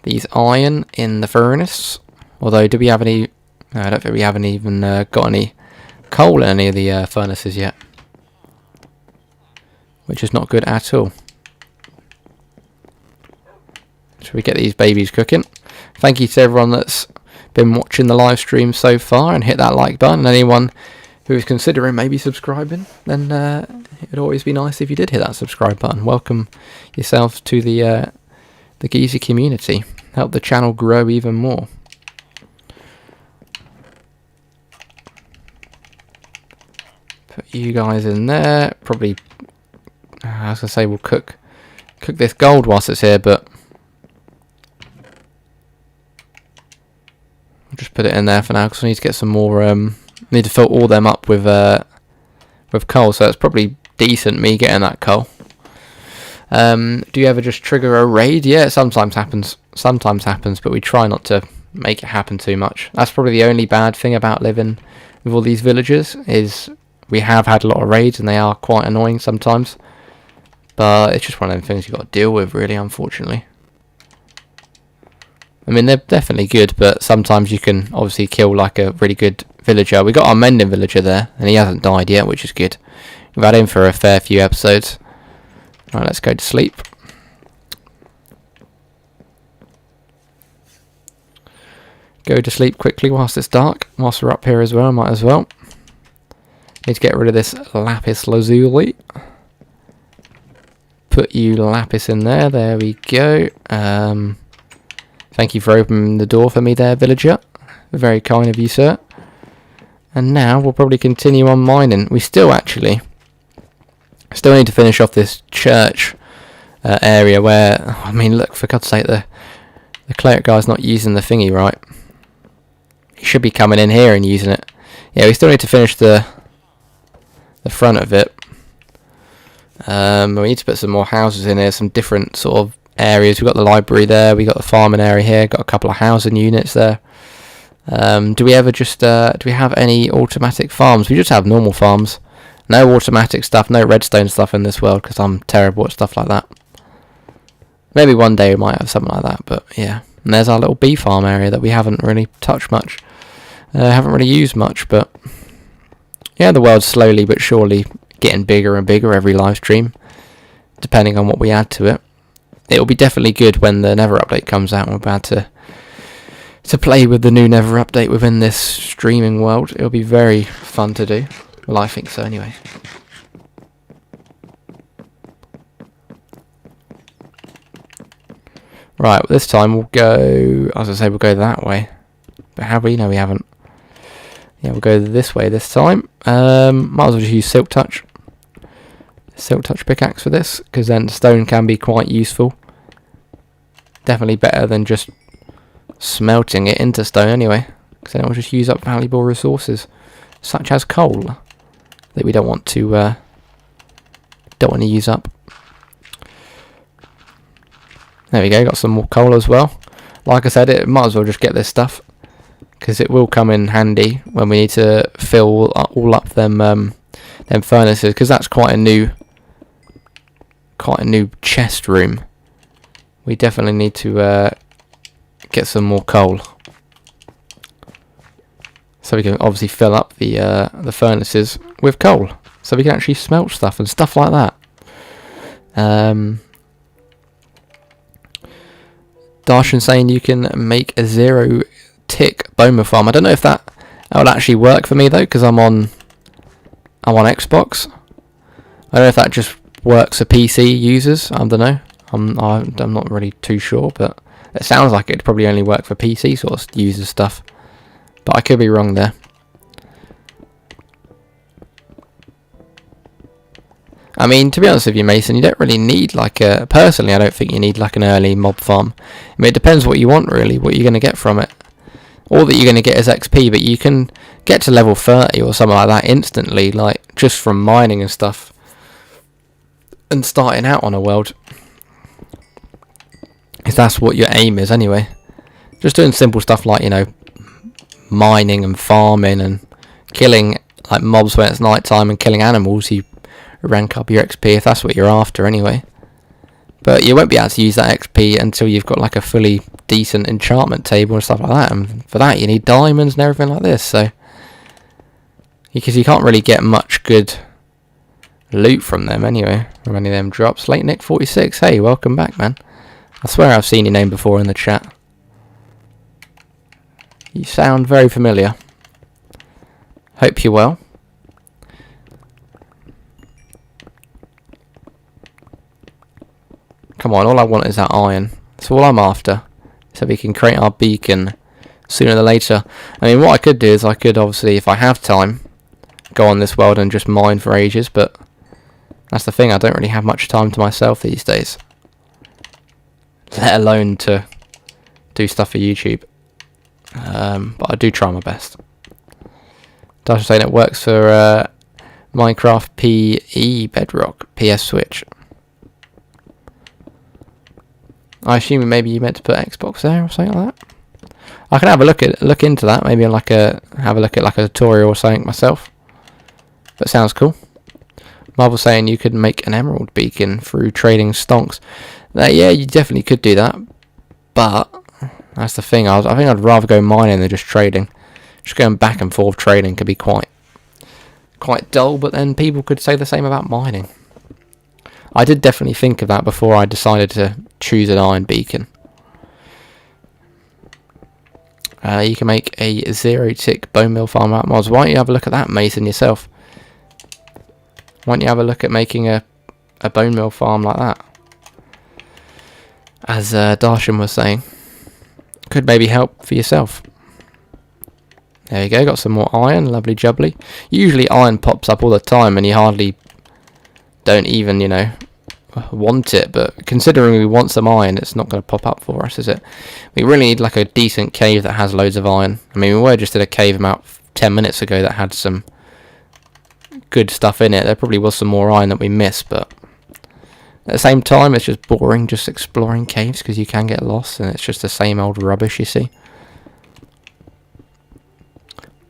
these iron in the furnace. Although, do we have any... No, I don't think we haven't even got any coal in any of the furnaces yet. Which is not good at all. Should we get these babies cooking? Thank you to everyone that's been watching the live stream so far, and hit that like button. And anyone who is considering maybe subscribing, then it'd always be nice if you did hit that subscribe button. Welcome yourselves to the Geezy community. Help the channel grow even more. Put you guys in there. Probably, I was gonna say we'll cook this gold whilst it's here, but I'll just put it in there for now because I need to get some more. Need to fill all them up with coal, so it's probably decent me getting that coal. Do you ever just trigger a raid? Yeah, it sometimes happens. Sometimes happens, but we try not to make it happen too much. That's probably the only bad thing about living with all these villagers, is we have had a lot of raids and they are quite annoying sometimes. But it's just one of them things you've got to deal with, really, unfortunately. I mean, they're definitely good, but sometimes you can obviously kill like a really good villager. We got our mending villager there, and he hasn't died yet, which is good. We've had him for a fair few episodes. Right, let's go to sleep. Go to sleep quickly whilst it's dark. Whilst we're up here as well, might as well. Need to get rid of this lapis lazuli. Put you lapis in there. There we go. Thank you for opening the door for me there, villager. Very kind of you, sir. And now we'll probably continue on mining. We still need to finish off this church area where, I mean, look, for God's sake, the cleric guy's not using the thingy right. He should be coming in here and using it. Yeah, we still need to finish the front of it. We need to put some more houses in here, some different sort of areas. We've got the library there, we've got the farming area here, got a couple of housing units there. Do we have any automatic farms? We just have normal farms. No automatic stuff, no redstone stuff in this world, because I'm terrible at stuff like that. Maybe one day we might have something like that, but yeah. And there's our little bee farm area that we haven't really touched much. Haven't really used much, but yeah, the world's slowly but surely getting bigger and bigger every live stream, depending on what we add to it. It'll be definitely good when the Nether update comes out and we're about to play with the new Nether update within this streaming world. It'll be very fun to do. Well, I think so anyway. Right, well, this time we'll go... I was going to say we'll go that way. But have we? No, we haven't. Yeah, we'll go this way this time. Might as well just use Silk Touch. Silk Touch pickaxe for this, because then stone can be quite useful. Definitely better than just smelting it into stone anyway, because then it will just use up valuable resources, such as coal, that we don't want to use up. There we go, got some more coal as well. Like I said, it might as well just get this stuff, because it will come in handy when we need to fill all up them furnaces, because that's quite a new chest room. We definitely need to get some more coal, so we can obviously fill up the furnaces with coal, so we can actually smelt stuff and stuff like that. Darshan saying you can make a 0-tick boma farm. I don't know if that will actually work for me though, because I'm on Xbox. I don't know if that just works for PC users. I don't know. I'm not really too sure, but it sounds like it'd probably only work for PC sort of users stuff. But I could be wrong there. I mean, to be honest with you, Mason, you don't really need personally, I don't think you need like an early mob farm. I mean, it depends what you want really, what you're going to get from it. All that you're going to get is XP, but you can get to level 30 or something like that instantly, like just from mining and stuff. And starting out on a world. If that's what your aim is anyway. Just doing simple stuff like, you know, mining and farming and killing like mobs when it's night time and killing animals. You rank up your XP if that's what you're after anyway. But you won't be able to use that XP until you've got like a fully decent enchantment table and stuff like that. And for that you need diamonds and everything like this. So because you can't really get much good loot from them anyway, from any of them drops. Late Nick 46, hey, welcome back, man. I swear I've seen your name before in the chat. You sound very familiar. Hope you're well. Come on, all I want is that iron. That's all I'm after. So we can create our beacon sooner than later. I mean, what I could do is I could obviously, if I have time, go on this world and just mine for ages, but that's the thing, I don't really have much time to myself these days. Let alone to do stuff for YouTube. But I do try my best. Dash saying it works for Minecraft PE Bedrock PS Switch. I assume maybe you meant to put Xbox there or something like that. I can have a look into that. Maybe have a look at like a tutorial or something myself. That sounds cool. Marvel saying you could make an emerald beacon through trading stonks. Yeah, you definitely could do that. But that's the thing. I think I'd rather go mining than just trading. Just going back and forth trading could be quite dull. But then people could say the same about mining. I did definitely think of that before I decided to choose an iron beacon. You can make a 0-tick bone meal farm out mods. Why don't you have a look at that, Mason, yourself? Why don't you have a look at making a bone meal farm like that? As Darshan was saying. Could maybe help for yourself. There you go, got some more iron, lovely jubbly. Usually iron pops up all the time and you hardly don't even, you know, want it, but considering we want some iron, it's not going to pop up for us, is it? We really need like a decent cave that has loads of iron. I mean, we were just in a cave about 10 minutes ago that had some good stuff in it. There probably was some more iron that we missed, but at the same time it's just boring just exploring caves because you can get lost and it's just the same old rubbish, you see.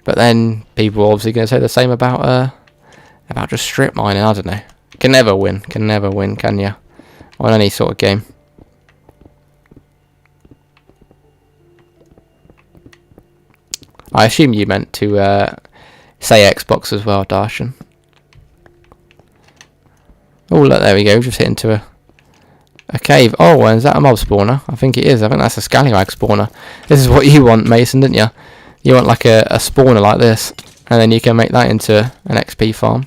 But then people are obviously going to say the same about just strip mining. I don't know. Can never win, can ya? On any sort of game. I assume you meant to say Xbox as well, Darshan. Oh look, there we go, just hit into a cave. Oh, and is that a mob spawner? I think it is. I think that's a scallywag spawner. This is what you want, Mason, didn't you? You want like a spawner like this, and then you can make that into an XP farm.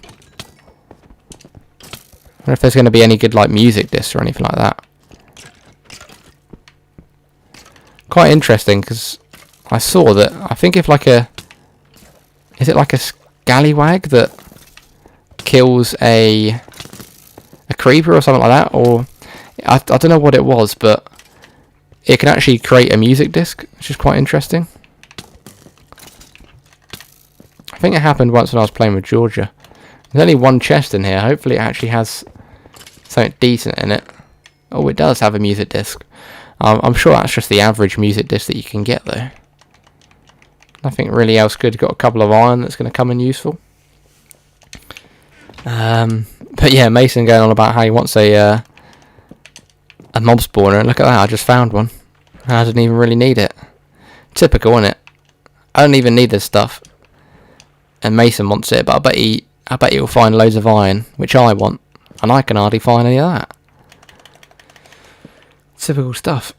I wonder if there's going to be any good like music discs or anything like that. Quite interesting because I saw that. I think if like is it like a scallywag that kills a creeper or something like that, or I don't know what it was, but it can actually create a music disc, which is quite interesting. I think it happened once when I was playing with Georgia. There's only one chest in here. Hopefully it actually has something decent in it. Oh, it does have a music disc. I'm sure that's just the average music disc that you can get though. Nothing really else good. Got a couple of iron that's going to come in useful. But yeah, Mason going on about how he wants a mob spawner. And look at that, I just found one. I didn't even really need it. Typical, isn't it? I don't even need this stuff. And Mason wants it, but I bet he'll find loads of iron, which I want. And I can hardly find any of that. Typical stuff.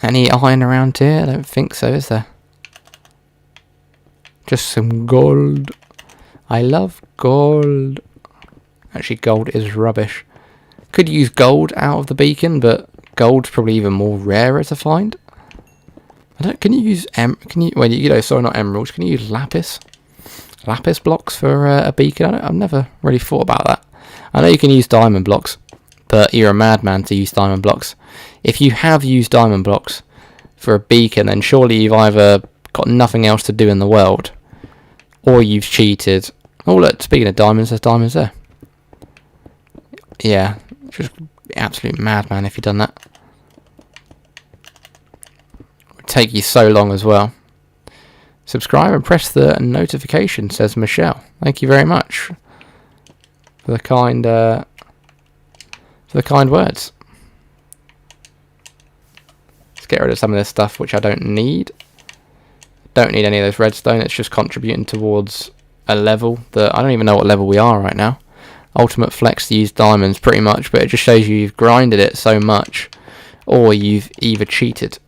Any iron around here? I don't think so, is there? Just some gold. I love gold. Actually, gold is rubbish. Could use gold out of the beacon, but gold's probably even more rarer to find. Can you use sorry, not emeralds. Can you use lapis blocks for a beacon? I've never really thought about that. I know you can use diamond blocks, but you're a madman to use diamond blocks. If you have used diamond blocks for a beacon, then surely you've either got nothing else to do in the world, or you've cheated. Oh look, speaking of diamonds, there's diamonds there. Yeah, just absolute madman if you've done that. Take you so long as well. Subscribe and press the notification, says Michelle. Thank you very much. for the kind words. Let's get rid of some of this stuff which I don't need. Don't need any of this redstone. It's just contributing towards a level that I don't even know what level we are right now. Ultimate flex to use diamonds pretty much, but it just shows you've grinded it so much, or you've either cheated.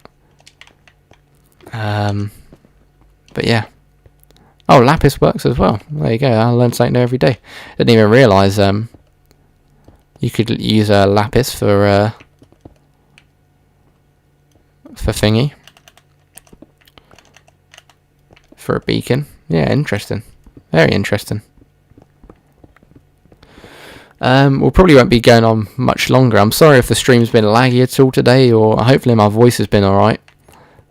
But yeah. Oh, lapis works as well. There you go. I learn something new every day. Didn't even realise you could use a lapis for thingy, for a beacon. Yeah, interesting. Very interesting. We'll probably won't be going on much longer. I'm sorry if the stream's been laggy at all today, or hopefully my voice has been alright.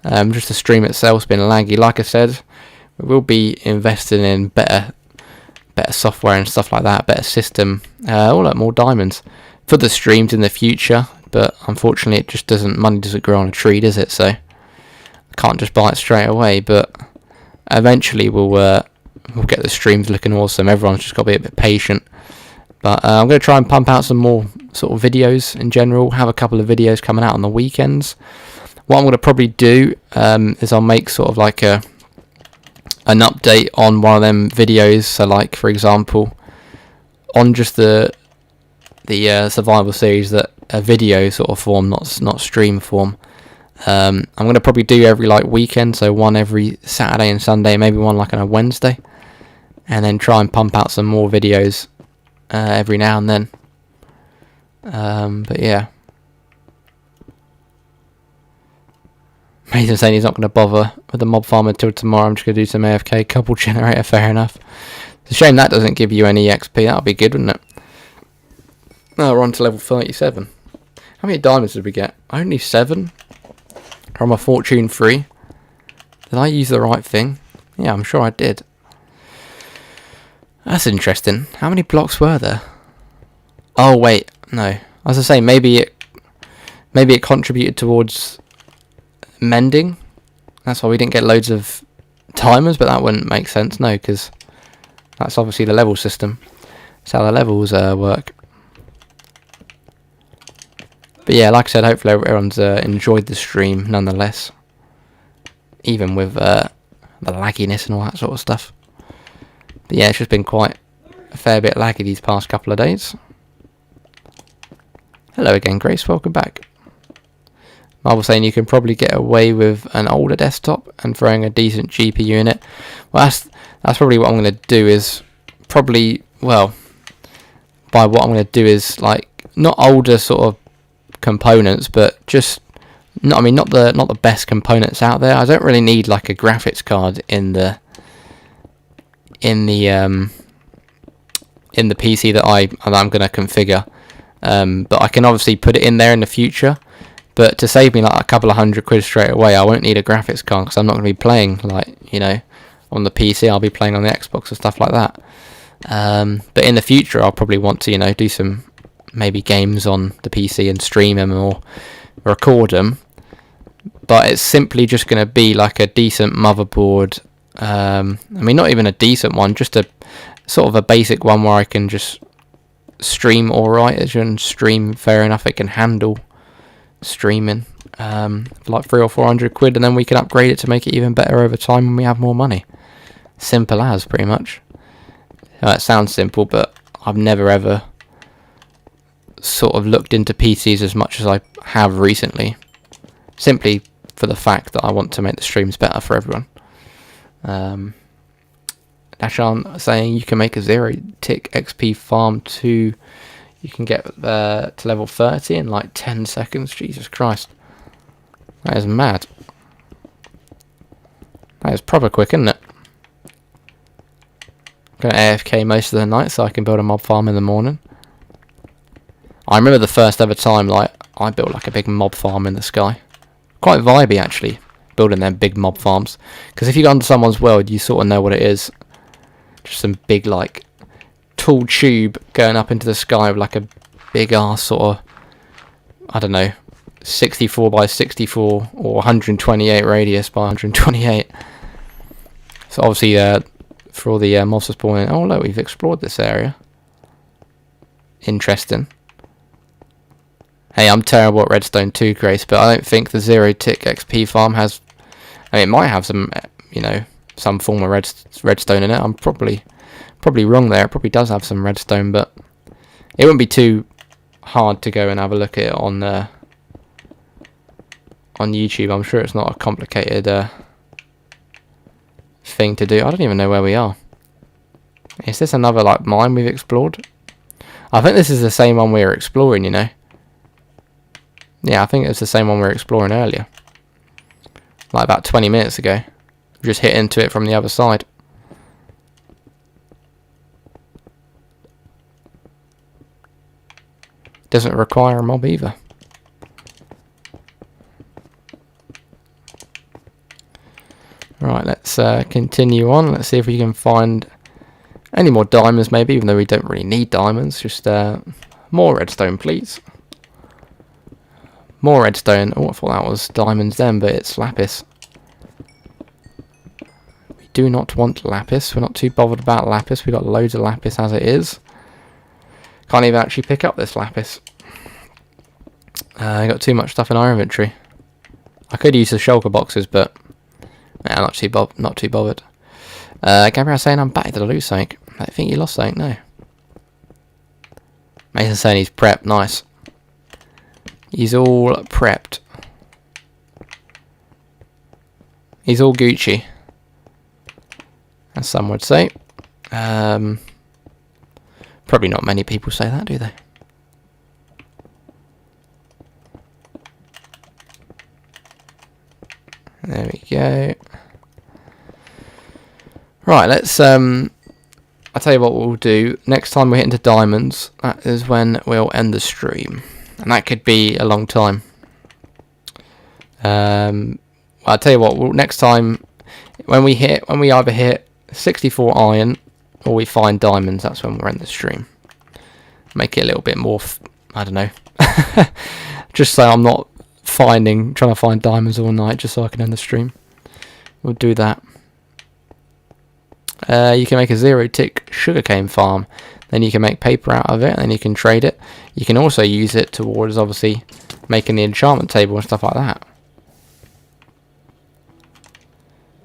Just the stream itself's been laggy. Like I said, we will be investing in better software and stuff like that, better system. All that more diamonds for the streams in the future. But unfortunately, it just doesn't. Money doesn't grow on a tree, does it? So I can't just buy it straight away. But eventually, we'll get the streams looking awesome. Everyone's just got to be a bit patient. But I'm going to try and pump out some more sort of videos in general. Have a couple of videos coming out on the weekends. What I'm going to probably do is I'll make sort of like an update on one of them videos. So like, for example, on just the survival series, that a video sort of form, not stream form. I'm going to probably do every like weekend. So one every Saturday and Sunday, maybe one like on a Wednesday. And then try and pump out some more videos every now and then. But yeah. Mason saying he's not going to bother with the mob farm until tomorrow. I'm just going to do some AFK couple generator. Fair enough. It's a shame that doesn't give you any XP. That would be good, wouldn't it? No, we're on to level 37. How many diamonds did we get? Only 7 from a fortune 3. Did I use the right thing? Yeah, I'm sure I did. That's interesting. How many blocks were there? Oh wait, no. As I say, maybe it contributed towards mending. That's why we didn't get loads of timers, but that wouldn't make sense, no, because that's obviously the level system. That's how the levels work. But yeah, like I said, hopefully everyone's enjoyed the stream nonetheless, even with the lagginess and all that sort of stuff. But yeah, it's just been quite a fair bit laggy these past couple of days. Hello again, Grace. Welcome back. Marvel saying you can probably get away with an older desktop and throwing a decent GPU in it. Well, that's probably what I'm going to do. Is probably, well, by what I'm going to do is like not older sort of components, but just not the best components out there. I don't really need like a graphics card in the PC that I'm going to configure, but I can obviously put it in there in the future. But to save me like a couple of £100 straight away, I won't need a graphics card because I'm not going to be playing like, you know, on the PC. I'll be playing on the Xbox and stuff like that. But in the future, I'll probably want to, you know, do some maybe games on the PC and stream them or record them. But it's simply just going to be like a decent motherboard. I mean, not even a decent one, just a sort of a basic one where I can just stream alright. As you can stream fair enough, it can handle streaming like £300 or £400, and then we can upgrade it to make it even better over time when we have more money. Simple as, pretty much. It sounds simple, but I've never ever sort of looked into PCs as much as I have recently, simply for the fact that I want to make the streams better for everyone. Dashan saying you can make a 0-tick XP farm to, you can get to level 30 in like 10 seconds. Jesus Christ. That is mad. That is proper quick, isn't it? I'm going to AFK most of the night so I can build a mob farm in the morning. I remember the first ever time like I built like a big mob farm in the sky. Quite vibey actually, building them big mob farms. Because if you go onto someone's world, you sort of know what it is. Just some big like tall tube going up into the sky with like a big ass sort of, I don't know, 64 by 64 or 128 radius by 128. So obviously for all the mobs spawning. Oh look, we've explored this area. interesting. Hey, I'm terrible at redstone too, Grace, but I don't think the 0-tick XP farm has... I mean, it might have some, you know, some form of redstone in it. I'm probably wrong there. It probably does have some redstone, but it wouldn't be too hard to go and have a look at it on YouTube. I'm sure it's not a complicated thing to do. I don't even know where we are. Is this another like mine we've explored? I think this is the same one we were exploring, you know. Yeah, I think it's the same one we were exploring earlier. Like about 20 minutes ago. Just hit into it from the other side. Doesn't require a mob either. Right, let's continue on. Let's see if we can find any more diamonds maybe, even though we don't really need diamonds. Just more redstone, please. More redstone. Oh, I thought that was diamonds then, but it's lapis. We do not want lapis. We're not too bothered about lapis. We've got loads of lapis as it is. Can't even actually pick up this lapis. I got too much stuff in our inventory. I could use the shulker boxes, but nah, not too bothered. Gabriel's saying I'm back. Did I lose something? I think you lost something. No. Mason's saying he's prepped. Nice. He's all prepped. He's all Gucci, as some would say. Probably not many people say that, do they? There we go. Right, let's I'll tell you what we'll do. Next time we hit into diamonds, that is when we'll end the stream. And that could be a long time. I'll tell you what, next time when we either hit 64 iron or we find diamonds, that's when we'll end the stream. Make it a little bit more I don't know. Just so I'm not trying to find diamonds all night just so I can end the stream. We'll do that. You can make a 0-tick sugarcane farm. Then you can make paper out of it, and then you can trade it. You can also use it towards, obviously, making the enchantment table and stuff like that.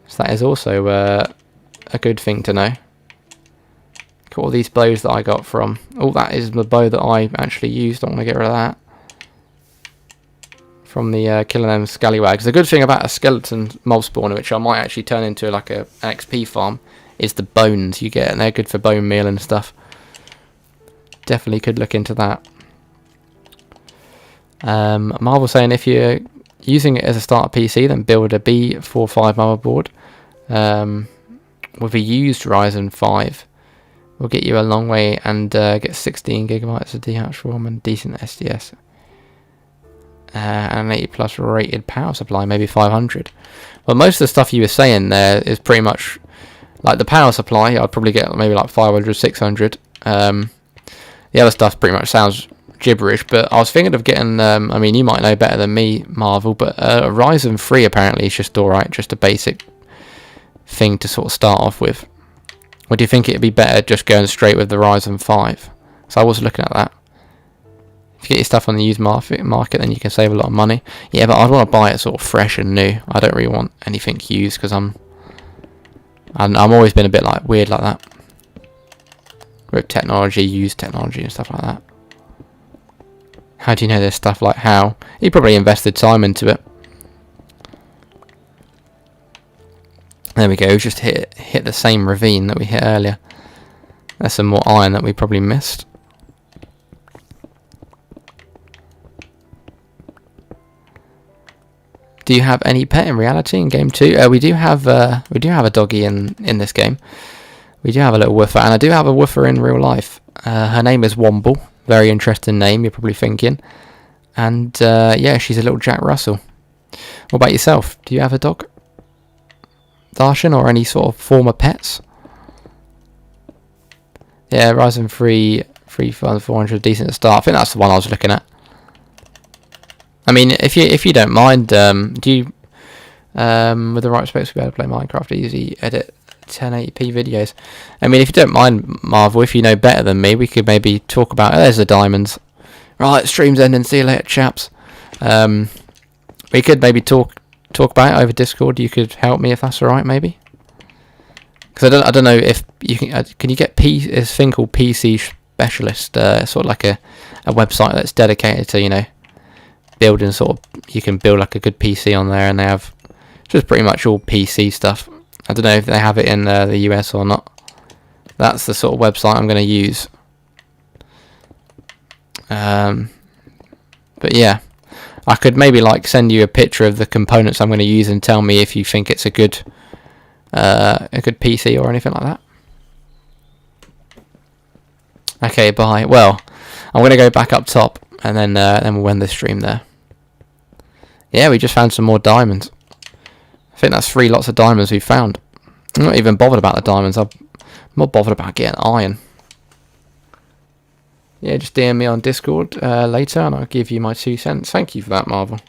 So that is also a good thing to know. Look at all these bows that I got from... Oh, that is the bow that I actually used. I want to get rid of that. From the killing them scallywags. The good thing about a skeleton mob spawner, which I might actually turn into like an XP farm, is the bones you get, and they're good for bone meal and stuff. Definitely could look into that. Marvel saying if you're using it as a starter PC, then build a B45 motherboard with a used Ryzen 5. Will get you a long way and get 16 gigabytes of DH ROM and decent SDS. And an 80 plus rated power supply, maybe 500. Well, most of the stuff you were saying there is pretty much like the power supply. I'd probably get maybe like 500, 600. The other stuff pretty much sounds gibberish, but I was thinking of getting, I mean, you might know better than me, Marvel, but a Ryzen 3 apparently is just alright, just a basic thing to sort of start off with. Or do you think it'd be better just going straight with the Ryzen 5? So I was looking at that. If you get your stuff on the used market, then you can save a lot of money. Yeah, but I'd want to buy it sort of fresh and new. I don't really want anything used, because I'm always been a bit like weird like that. With technology, used technology and stuff like that. How do you know this stuff? Like how? You probably invested time into it. There we go, just hit the same ravine that we hit earlier. There's some more iron that we probably missed. Do you have any pet in reality in game 2? We do have a doggy in this game. We do have a little woofer, and I do have a woofer in real life. Her name is Womble. Very interesting name, you're probably thinking. And yeah, she's a little Jack Russell. What about yourself? Do you have a dog, Darshan, or any sort of former pets? Yeah, Ryzen 3 3400, decent start. I think that's the one I was looking at. I mean, if you don't mind, do you with the right specs be able to play Minecraft easy, edit 1080p videos. I mean, if you don't mind, Marvel, if you know better than me, we could maybe talk about... Oh, there's the diamonds. Right, stream's ending. See you later, chaps. We could maybe talk about it over Discord. You could help me if that's alright, maybe. Because I don't know if you can you get this thing called PC Specialist, sort of like a website that's dedicated to, you know, building sort of... You can build like a good PC on there, and they have just pretty much all PC stuff. I don't know if they have it in the US or not. That's the sort of website I'm going to use. But yeah, I could maybe like send you a picture of the components I'm going to use and tell me if you think it's a good PC or anything like that. Okay, bye. Well, I'm going to go back up top, and then we'll end the stream there. Yeah, we just found some more diamonds. I think that's 3 lots of diamonds we found. I'm not even bothered about the diamonds. I'm not bothered about getting iron. Yeah, just DM me on Discord later, and I'll give you my 2 cents. Thank you for that, Marvel.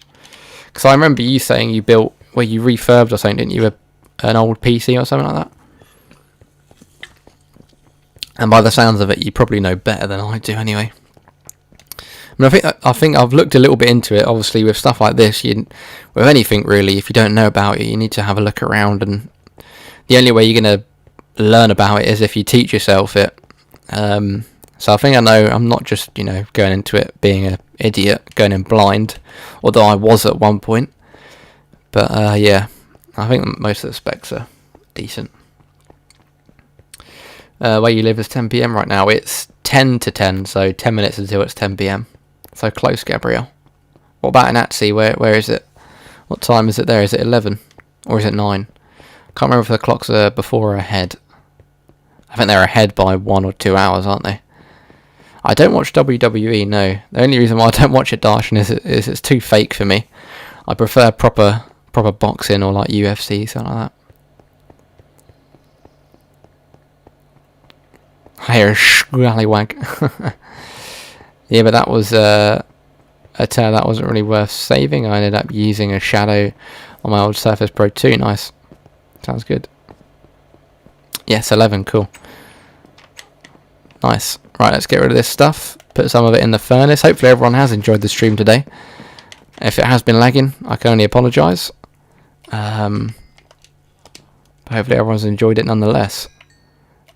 Because I remember you saying you built, well, you refurbed or something, didn't you? An old PC or something like that. And by the sounds of it, you probably know better than I do, anyway. I mean, I think I've looked a little bit into it. Obviously, with stuff like this, with anything really, if you don't know about it, you need to have a look around, and the only way you're going to learn about it is if you teach yourself it. So I think I know. I'm not just, you know, going into it being an idiot, going in blind, although I was at one point. But yeah, I think most of the specs are decent. Where you live is 10 PM right now. It's 10 to 10, so 10 minutes until it's 10 PM. So close, Gabrielle. What about in Atsy? Where is it? What time is it there? Is it 11? Or is it 9? Can't remember if the clocks are before or ahead. I think they're ahead by 1 or 2 hours, aren't they? I don't watch WWE, no. The only reason why I don't watch it, Darshan, is it's too fake for me. I prefer proper boxing or like UFC, something like that. I hear a scallywag. Yeah, but that was a tear that wasn't really worth saving. I ended up using a shadow on my old Surface Pro 2. Nice. Sounds good. Yes, 11. Cool. Nice. Right, let's get rid of this stuff. Put some of it in the furnace. Hopefully everyone has enjoyed the stream today. If it has been lagging, I can only apologise. But hopefully everyone's enjoyed it nonetheless.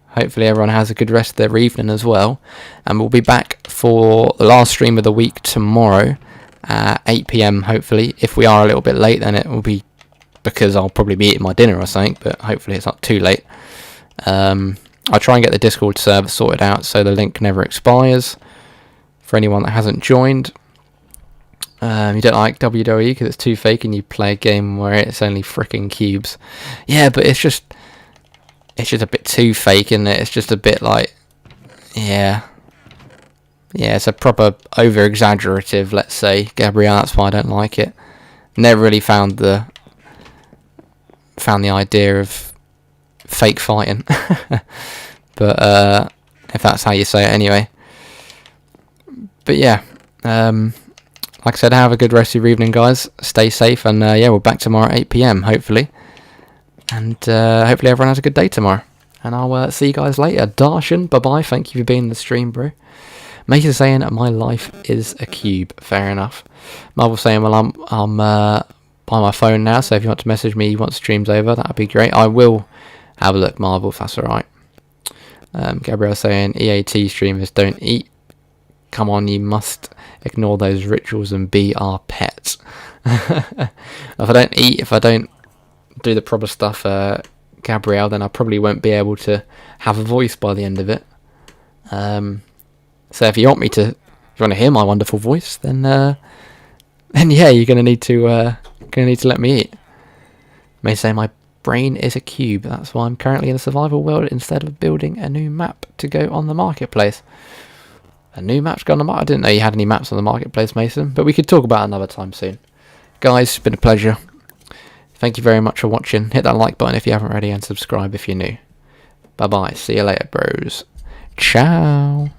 Hopefully everyone has a good rest of their evening as well. And we'll be back for the last stream of the week tomorrow at 8 PM hopefully. If we are a little bit late, then it will be because I'll probably be eating my dinner or something, but hopefully it's not too late. I'll try and get the Discord server sorted out so the link never expires for anyone that hasn't joined. You don't like WWE because it's too fake and you play a game where it's only freaking cubes. Yeah, but it's just a bit too fake, isn't it? It's just a bit like, yeah, it's a proper over-exaggerative, let's say, Gabrielle. That's why I don't like it. Never really found the idea of fake fighting. But if that's how you say it anyway. But yeah, like I said, have a good rest of your evening, guys. Stay safe, and yeah, we're back tomorrow at 8 PM hopefully. And hopefully everyone has a good day tomorrow. And I'll see you guys later. Darshan, bye-bye. Thank you for being in the stream, bro. Mason saying, my life is a cube. Fair enough. Marvel saying, well, I'm by my phone now, so if you want to message me once the stream's over, that'd be great. I will have a look, Marvel, if that's alright. Gabrielle saying, EAT streamers don't eat. Come on, you must ignore those rituals and be our pets. If I don't eat, if I don't do the proper stuff, Gabrielle, then I probably won't be able to have a voice by the end of it. So if you want to hear my wonderful voice, then yeah, you're gonna need to let me eat. May say my brain is a cube. That's why I'm currently in a survival world instead of building a new map to go on the marketplace. A new map's gone on the market. I didn't know you had any maps on the marketplace, Mason, but we could talk about it another time soon. Guys, it's been a pleasure. Thank you very much for watching. Hit that like button if you haven't already, and subscribe if you're new. Bye bye. See you later, bros. Ciao.